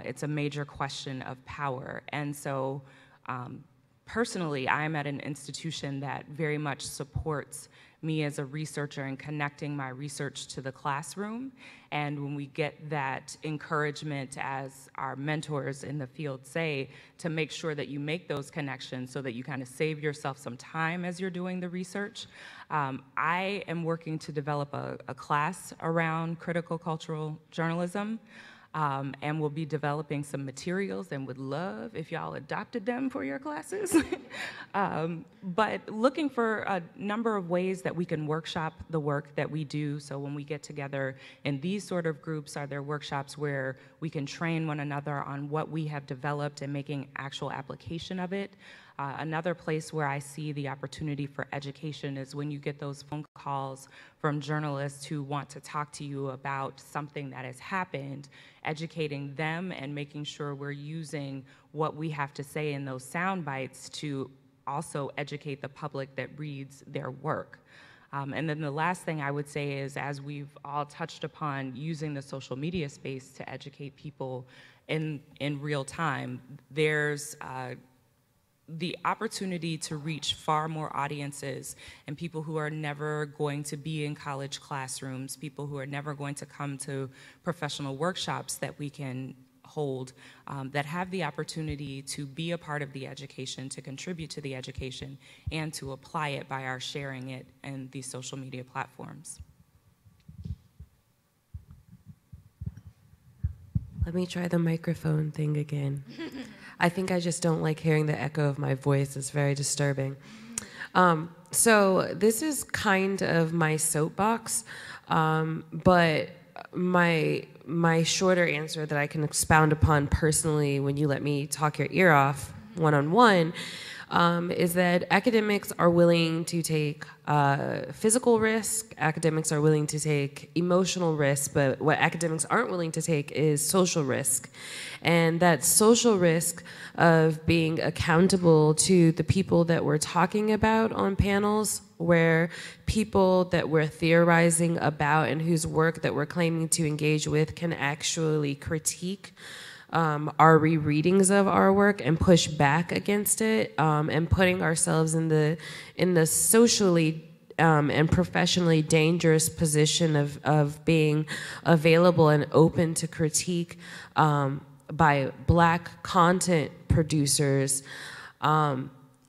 S3: It's a major question of power. And so personally, I'm at an institution that very much supports me as a researcher in connecting my research to the classroom. And when we get that encouragement, as our mentors in the field say, to make sure that you make those connections so that you kind of save yourself some time as you're doing the research. I am working to develop a class around critical cultural journalism. And we'll be developing some materials and would love if y'all adopted them for your classes. But looking for a number of ways that we can workshop the work that we do. So when we get together in these sort of groups, are there workshops where we can train one another on what we have developed and making actual application of it? Another place where I see the opportunity for education is when you get those phone calls from journalists who want to talk to you about something that has happened, educating them and making sure we're using what we have to say in those sound bites to also educate the public that reads their work. And then the last thing I would say is, as we've all touched upon, using the social media space to educate people in real time, there's the opportunity to reach far more audiences and people who are never going to be in college classrooms, people who are never going to come to professional workshops that we can hold, that have the opportunity to be a part of the education, to contribute to the education, and to apply it by our sharing it in these social media platforms.
S2: Let me try the microphone thing again. I think I just don't like hearing the echo of my voice. It's very disturbing. So this is kind of my soapbox, but my shorter answer that I can expound upon personally when you let me talk your ear off one-on-one is that academics are willing to take physical risk, academics are willing to take emotional risk, but what academics aren't willing to take is social risk. And that social risk of being accountable to the people that we're talking about on panels, where people that we're theorizing about and whose work that we're claiming to engage with can actually critique our rereadings of our work and push back against it, and putting ourselves in the socially and professionally dangerous position of being available and open to critique by Black content producers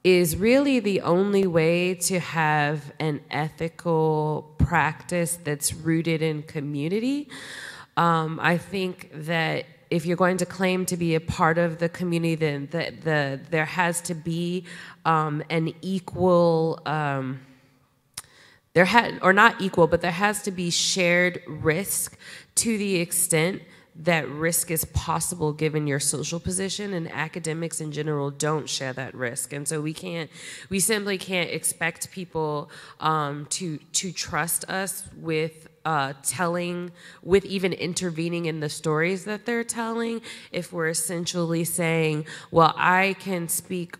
S2: is really the only way to have an ethical practice that's rooted in community. I think that if you're going to claim to be a part of the community, then there has to be an equal, or not equal, but there has to be shared risk to the extent that risk is possible given your social position, and academics in general don't share that risk. And so we simply can't expect people to trust us with with even intervening in the stories that they're telling, if we're essentially saying, well, I can speak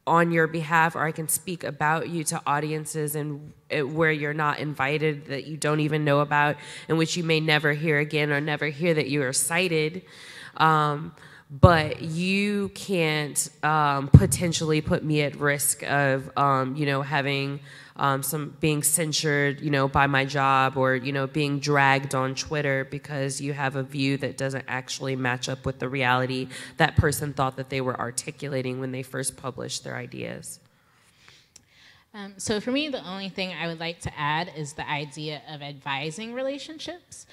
S2: on your behalf, or I can speak about you to audiences and where you're not invited, that you don't even know about, in which you may never hear again or never hear that you are cited. But you can't potentially put me at risk of, having being censured, by my job, or, being dragged on Twitter because you have a view that doesn't actually match up with the reality that person thought that they were articulating when they first published their ideas.
S1: So for me, the only thing I would like to add is the idea of advising relationships.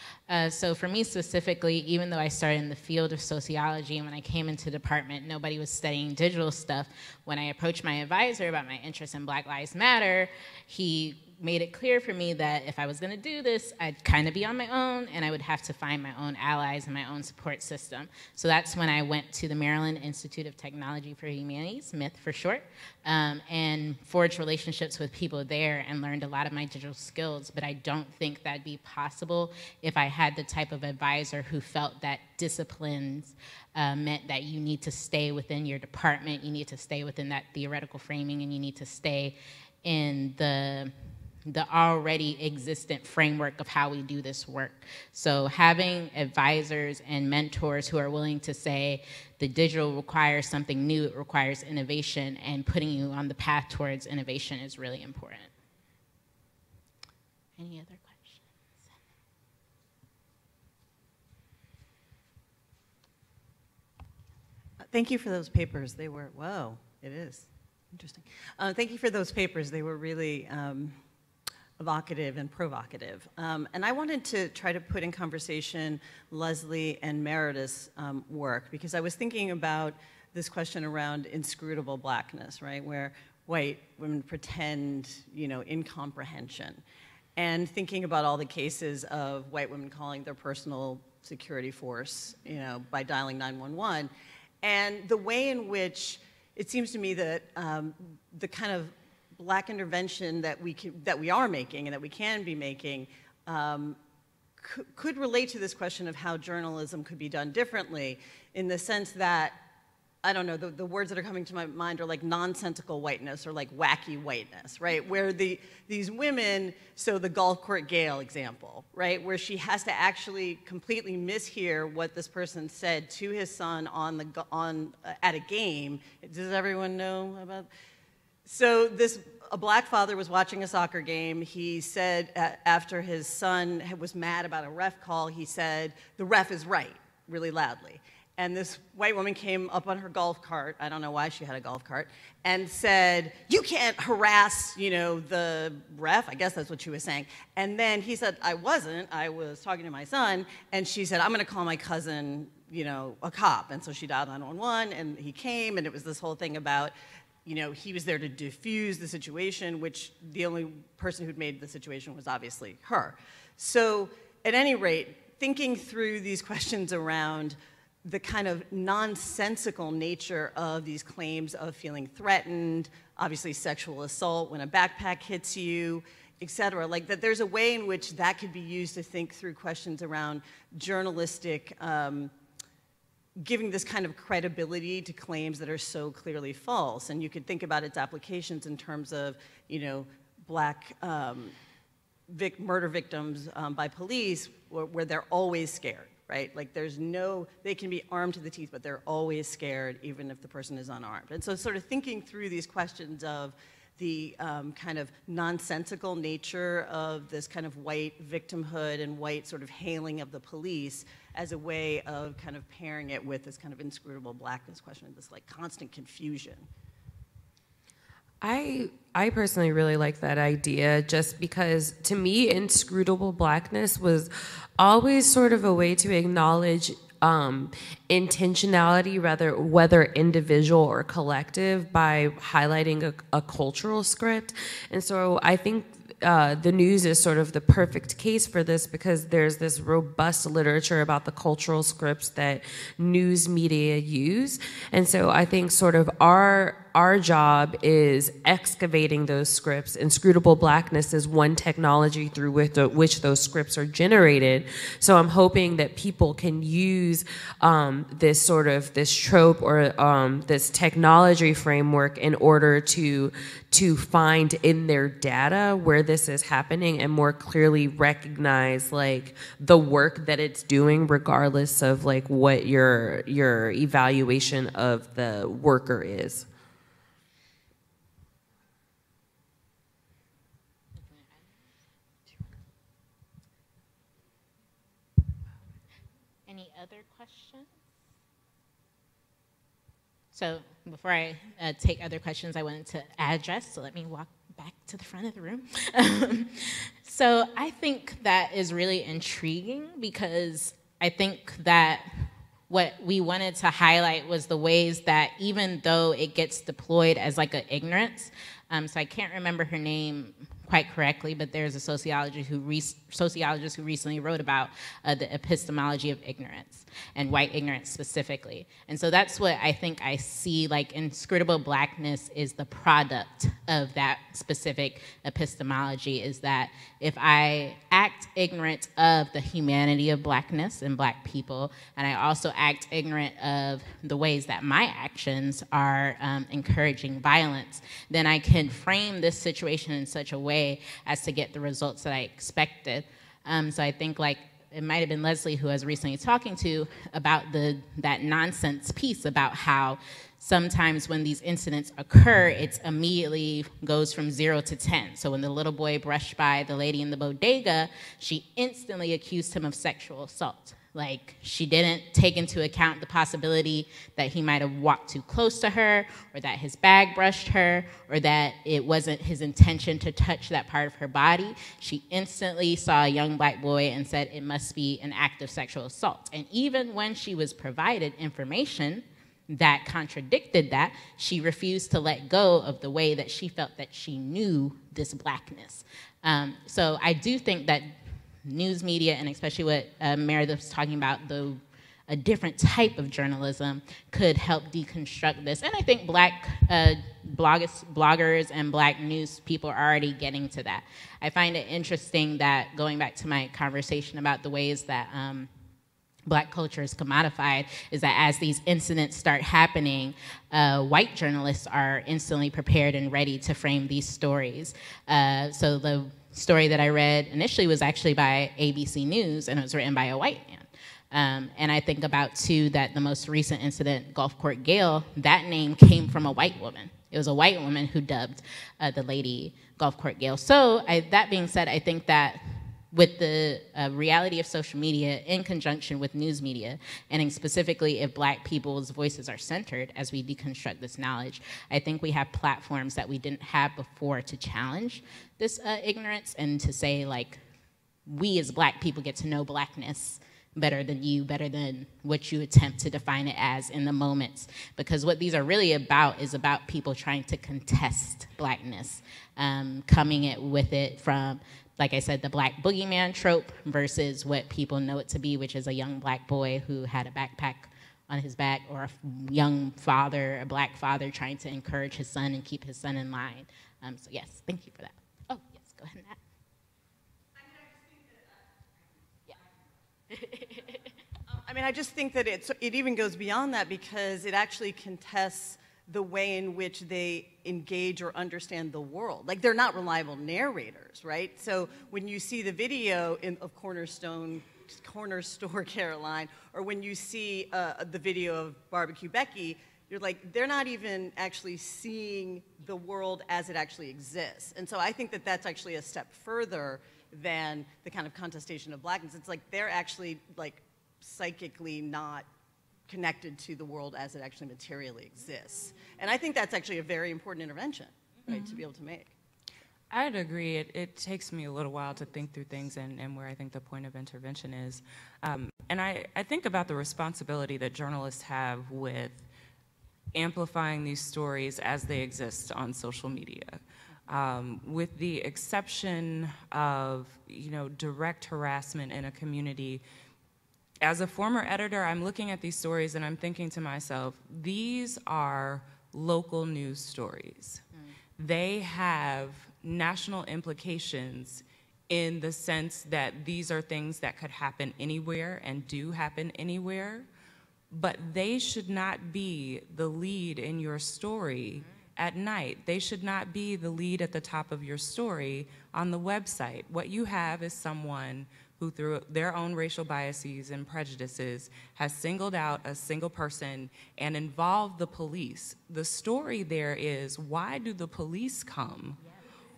S1: So for me specifically, even though I started in the field of sociology, and when I came into the department, nobody was studying digital stuff, when I approached my advisor about my interest in Black Lives Matter, he made it clear for me that if I was going to do this, I'd kind of be on my own, and I would have to find my own allies and my own support system. So that's when I went to the Maryland Institute of Technology for Humanities, MITH for short, and forged relationships with people there and learned a lot of my digital skills. But I don't think that'd be possible if I had the type of advisor who felt that disciplines meant that you need to stay within your department, you need to stay within that theoretical framing, and you need to stay in the the already existent framework of how we do this work. So having advisors and mentors who are willing to say the digital requires something new, it requires innovation, and putting you on the path towards innovation is really important. Any other questions?
S5: Thank you for those papers. They were, whoa, it is interesting. Thank you for those papers. They were really evocative and provocative. And I wanted to try to put in conversation Leslie and Meredith's work, because I was thinking about this question around inscrutable blackness, right, where white women pretend, you know, incomprehension, and thinking about all the cases of white women calling their personal security force, you know, by dialing 911, and the way in which it seems to me that the kind of black intervention that we are making and that we can be making could relate to this question of how journalism could be done differently, in the sense that, I don't know, the words that are coming to my mind are like nonsensical whiteness or like wacky whiteness, right? Where these women, so the golf court Gail example, right? Where she has to actually completely mishear what this person said to his son at a game. Does everyone know about? So a black father was watching a soccer game. He said, after his son was mad about a ref call, he said, "The ref is right," really loudly. And this white woman came up on her golf cart, I don't know why she had a golf cart, and said, "You can't harass, you know, the ref." I guess that's what she was saying. And then he said, "I wasn't, I was talking to my son." And she said, "I'm gonna call my cousin, you know, a cop." And so she dialed 911, and he came, and it was this whole thing about, you know, he was there to diffuse the situation, which the only person who'd made the situation was obviously her. So at any rate, thinking through these questions around the kind of nonsensical nature of these claims of feeling threatened, obviously sexual assault when a backpack hits you, et cetera, like that there's a way in which that could be used to think through questions around journalistic, giving this kind of credibility to claims that are so clearly false. And you could think about its applications in terms of, you know, black murder victims by police, where they're always scared. Right? Like they can be armed to the teeth, but they're always scared, even if the person is unarmed. And so sort of thinking through these questions of the kind of nonsensical nature of this kind of white victimhood and white sort of hailing of the police as a way of kind of pairing it with this kind of inscrutable blackness question, this like constant confusion.
S2: I personally really like that idea, just because to me inscrutable blackness was always sort of a way to acknowledge intentionality, whether individual or collective, by highlighting a cultural script. And so I think the news is sort of the perfect case for this, because there's this robust literature about the cultural scripts that news media use. And so I think sort of our job is excavating those scripts. Inscrutable blackness is one technology through which those scripts are generated. So I'm hoping that people can use this trope or this technology framework in order to find in their data where this is happening and more clearly recognize like the work that it's doing, regardless of like what your evaluation of the worker is.
S1: Any other questions? So before I take other questions, I wanted to address, so let me walk back to the front of the room. So I think that is really intriguing, because I think that what we wanted to highlight was the ways that even though it gets deployed as like an ignorance, so I can't remember her name quite correctly, but there's a sociologist who recently wrote about the epistemology of ignorance, and white ignorance specifically. And so that's what I think I see, like inscrutable blackness is the product of that specific epistemology, is that if I act ignorant of the humanity of blackness and black people, and I also act ignorant of the ways that my actions are encouraging violence, then I can frame this situation in such a way way as to get the results that I expected. So I think like it might have been Leslie who I was recently talking to about that nonsense piece about how sometimes when these incidents occur, it immediately goes from 0 to 10. So when the little boy brushed by the lady in the bodega, she instantly accused him of sexual assault. Like, she didn't take into account the possibility that he might have walked too close to her, or that his bag brushed her, or that it wasn't his intention to touch that part of her body. She instantly saw a young black boy and said it must be an act of sexual assault. And even when she was provided information that contradicted that, she refused to let go of the way that she felt that she knew this blackness. So I do think that news media, and especially what Meredith was talking about, a different type of journalism could help deconstruct this. And I think black bloggers and black news people are already getting to that. I find it interesting that, going back to my conversation about the ways that black culture is commodified, is that as these incidents start happening, white journalists are instantly prepared and ready to frame these stories. So the story that I read initially was actually by ABC News, and it was written by a white man. And I think about, too, that the most recent incident, Gulf Court Gale, that name came from a white woman. It was a white woman who dubbed the lady Gulf Court Gale. So that being said, I think that with the reality of social media in conjunction with news media, and specifically if black people's voices are centered as we deconstruct this knowledge, I think we have platforms that we didn't have before to challenge this ignorance and to say, like, we as black people get to know blackness better than you, better than what you attempt to define it as in the moments. Because what these are really about is about people trying to contest blackness, coming with it from, like I said, the black boogeyman trope versus what people know it to be, which is a young black boy who had a backpack on his back, or a young father, a black father, trying to encourage his son and keep his son in line. So yes, thank you for that. Oh, yes, go ahead and add.
S5: I mean, I just think that it even goes beyond that, because it actually contests the way in which they engage or understand the world. Like, they're not reliable narrators, right? So when you see the video of Corner Store Caroline, or when you see the video of Barbecue Becky, you're like, they're not even actually seeing the world as it actually exists. And so I think that that's actually a step further than the kind of contestation of blackness. It's like they're actually, like, psychically not connected to the world as it actually materially exists. And I think that's actually a very important intervention, right, to be able to make.
S3: I'd agree. It takes me a little while to think through things and where I think the point of intervention is. And I think about the responsibility that journalists have with amplifying these stories as they exist on social media. With the exception of, direct harassment in a community, as a former editor, I'm looking at these stories and I'm thinking to myself, these are local news stories. They have national implications in the sense that these are things that could happen anywhere and do happen anywhere, but they should not be the lead in your story at night. They should not be the lead at the top of your story on the website. What you have is someone who, through their own racial biases and prejudices, has singled out a single person and involved the police. The story there is, why do the police come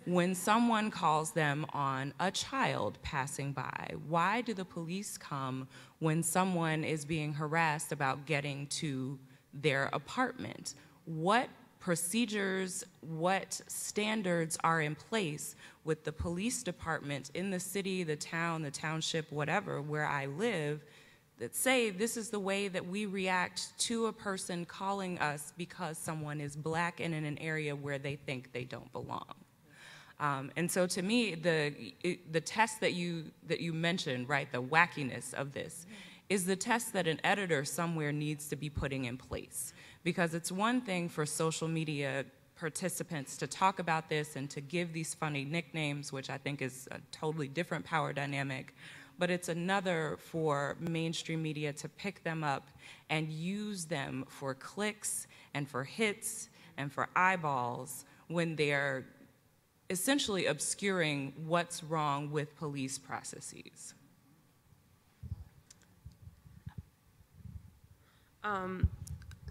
S3: when someone calls them on a child passing by? Why do the police come when someone is being harassed about getting to their apartment? What procedures, what standards are in place with the police department in the city, the town, the township, whatever, where I live, that say this is the way that we react to a person calling us because someone is black and in an area where they think they don't belong. And so to me, the test that you mentioned, right, the wackiness of this, is the test that an editor somewhere needs to be putting in place. Because it's one thing for social media participants to talk about this and to give these funny nicknames, which I think is a totally different power dynamic, but it's another for mainstream media to pick them up and use them for clicks and for hits and for eyeballs when they're essentially obscuring what's wrong with police processes.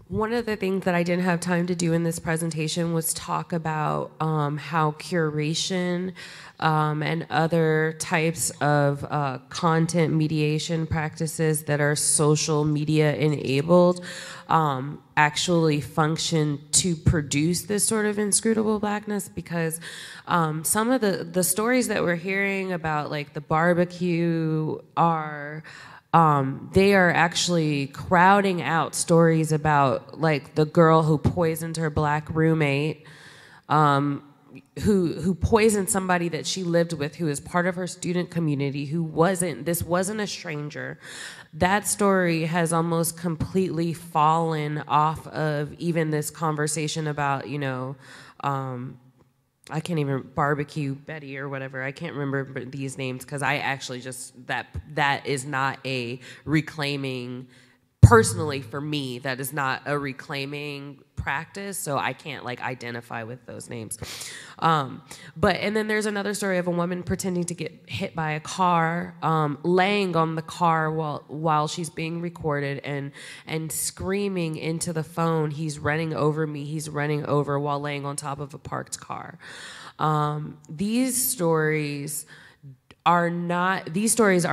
S2: One of the things that I didn't have time to do in this presentation was talk about how curation and other types of content mediation practices that are social media enabled actually function to produce this sort of inscrutable blackness, because some of the stories that we're hearing about, like the barbecue, are they are actually crowding out stories about, like, the girl who poisoned her black roommate, who poisoned somebody that she lived with, who is part of her student community, this wasn't a stranger. That story has almost completely fallen off of even this conversation about, I can't even, barbecue Betty or whatever. I can't remember these names because I actually just, that is not a reclaiming, personally for me, that is not a reclaiming practice, so I can't identify with those names. And then there's another story of a woman pretending to get hit by a car, laying on the car while she's being recorded and screaming into the phone, "He's running over me, he's running over," while laying on top of a parked car. These stories are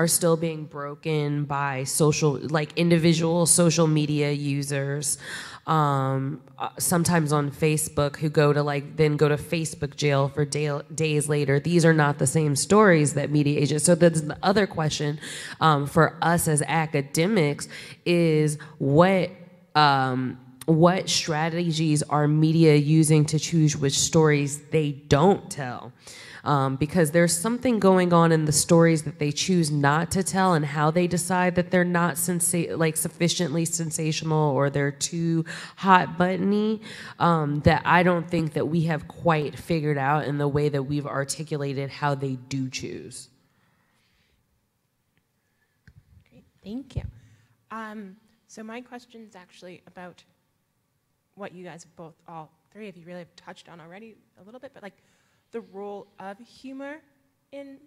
S2: still being broken by individual social media users, sometimes on Facebook, who then go to Facebook jail for days later. These are not the same stories that media agents. So that's the other question for us as academics is what strategies are media using to choose which stories they don't tell? Because there's something going on in the stories that they choose not to tell, and how they decide that they're not sufficiently sensational, or they're too hot buttony, that I don't think that we have quite figured out in the way that we've articulated how they do choose.
S6: Great, thank you. So my question is actually about what you guys have all three of you really have touched on already a little bit, but the role of humor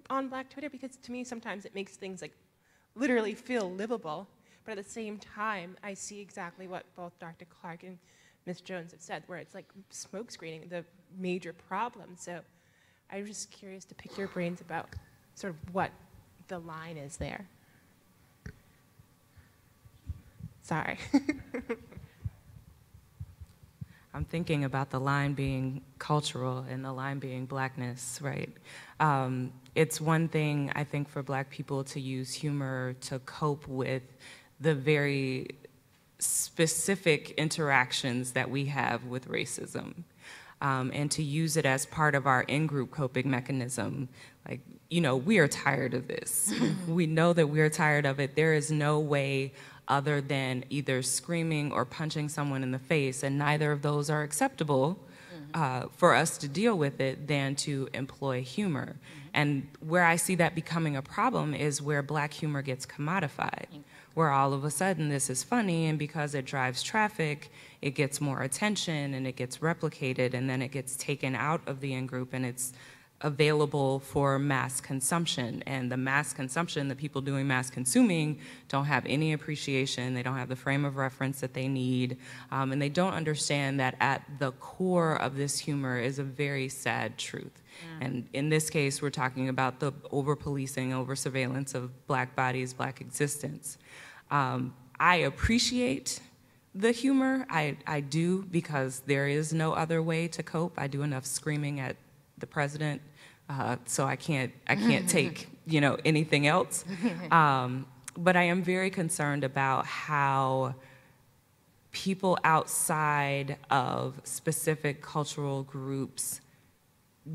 S6: on Black Twitter, because to me sometimes it makes things literally feel livable, but at the same time I see exactly what both Dr. Clark and Ms. Jones have said, where it's smoke screening the major problem. So I'm just curious to pick your brains about sort of what the line is there. Sorry.
S3: I'm thinking about the line being cultural and the line being blackness, right? It's one thing, I think, for Black people to use humor to cope with the very specific interactions that we have with racism, and to use it as part of our in-group coping mechanism. We are tired of this. We know that we're tired of it. There is no way other than either screaming or punching someone in the face, and neither of those are acceptable for us to deal with it, than to employ humor. And where I see that becoming a problem is where Black humor gets commodified, where all of a sudden this is funny, and because it drives traffic, it gets more attention and it gets replicated, and then it gets taken out of the in-group and it's available for mass consumption. And the mass consumption, the people doing mass consuming, don't have any appreciation, they don't have the frame of reference that they need, and they don't understand that at the core of this humor is a very sad truth. And in this case, we're talking about the over-policing, over-surveillance of Black bodies, Black existence. I appreciate the humor, I do, because there is no other way to cope. I do enough screaming at the president, so I can't take anything else. But I am very concerned about how people outside of specific cultural groups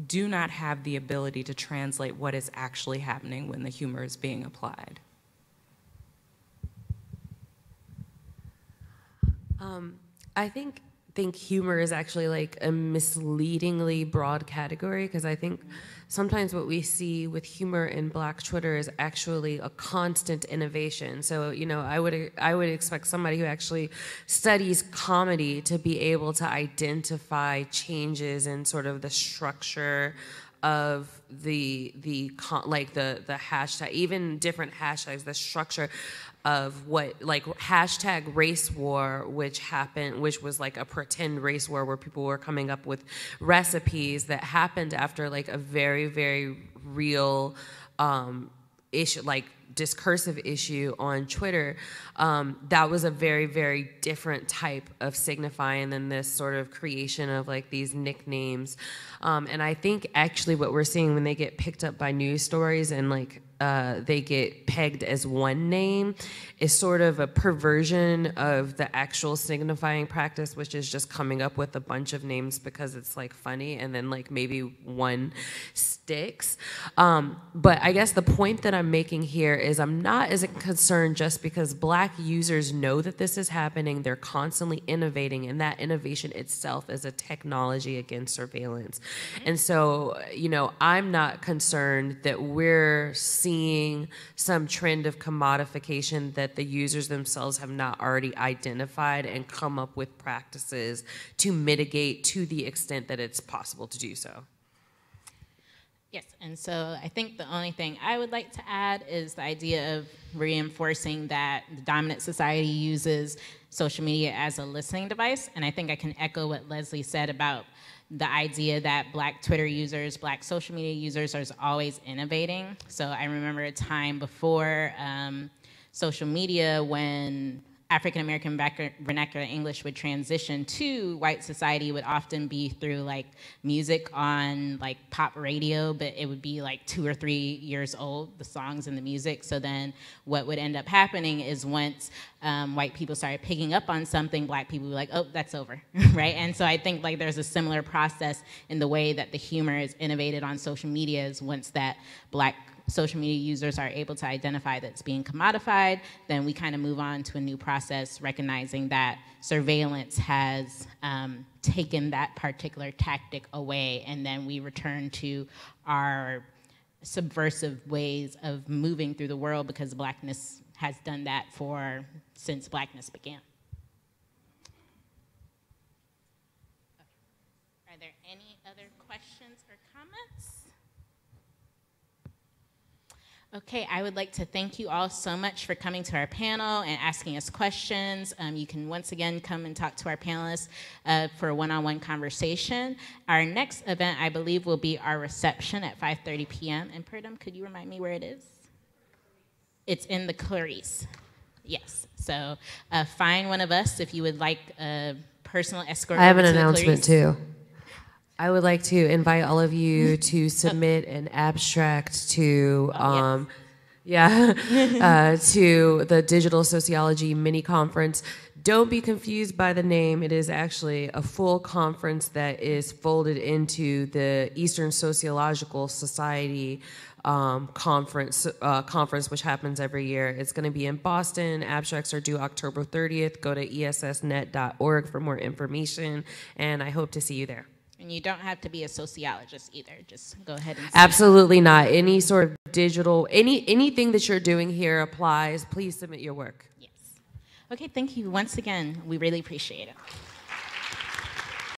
S3: do not have the ability to translate what is actually happening when the humor is being applied.
S2: I think humor is actually a misleadingly broad category, because I think sometimes what we see with humor in Black Twitter is actually a constant innovation. So, I would expect somebody who actually studies comedy to be able to identify changes in sort of the structure of the hashtag, even different hashtags, the structure of what, like hashtag race war, which was like a pretend race war where people were coming up with recipes that happened after like a very, very real issue, like discursive issue on Twitter. That was a very, very different type of signifying than this sort of creation of like these nicknames. And I think actually what we're seeing when they get picked up by news stories and like they get pegged as one name is sort of a perversion of the actual signifying practice, which is just coming up with a bunch of names because it's like funny and then like maybe one sticks. But I guess the point that I'm making here is I'm not as concerned just because Black users know that this is happening. They're constantly innovating, and that innovation itself is a technology against surveillance. And so, you know, I'm not concerned that we're seeing some trend of commodification that the users themselves have not already identified and come up with practices to mitigate to the extent that it's possible to do so.
S1: Yes, and so I think the only thing I would like to add is the idea of reinforcing that the dominant society uses social media as a listening device, and I think I can echo what Leslie said about the idea that Black Twitter users, Black social media users are always innovating. So I remember a time before social media when African-American vernacular English would transition to white society would often be through like music on like pop radio, but it would be like 2 or 3 years old, the songs and the music. So then what would end up happening is once white people started picking up on something, Black people would be like, oh, that's over, right? And so I think like there's a similar process in the way that the humor is innovated on social media is once that Black social media users are able to identify that it's being commodified, then we kind of move on to a new process, recognizing that surveillance has taken that particular tactic away, and then we return to our subversive ways of moving through the world because Blackness has done that since Blackness began. Are there any other questions or comments? Okay, I would like to thank you all so much for coming to our panel and asking us questions. You can once again come and talk to our panelists for a one-on-one conversation. Our next event, I believe, will be our reception at 5:30 p.m. And Purdom, could you remind me where it is? It's in the Clarice. Yes, so find one of us if you would like a personal escort.
S2: I have an announcement too. I would like to invite all of you to submit an abstract to to the Digital Sociology mini conference. Don't be confused by the name. It is actually a full conference that is folded into the Eastern Sociological Society conference, which happens every year. It's going to be in Boston. Abstracts are due October 30th. Go to essnet.org for more information, and I hope to see you there.
S1: And you don't have to be a sociologist either. Just go ahead and
S2: Absolutely not. Any sort of digital, anything that you're doing here applies. Please submit your work.
S1: Yes. Okay, thank you once again. We really appreciate it.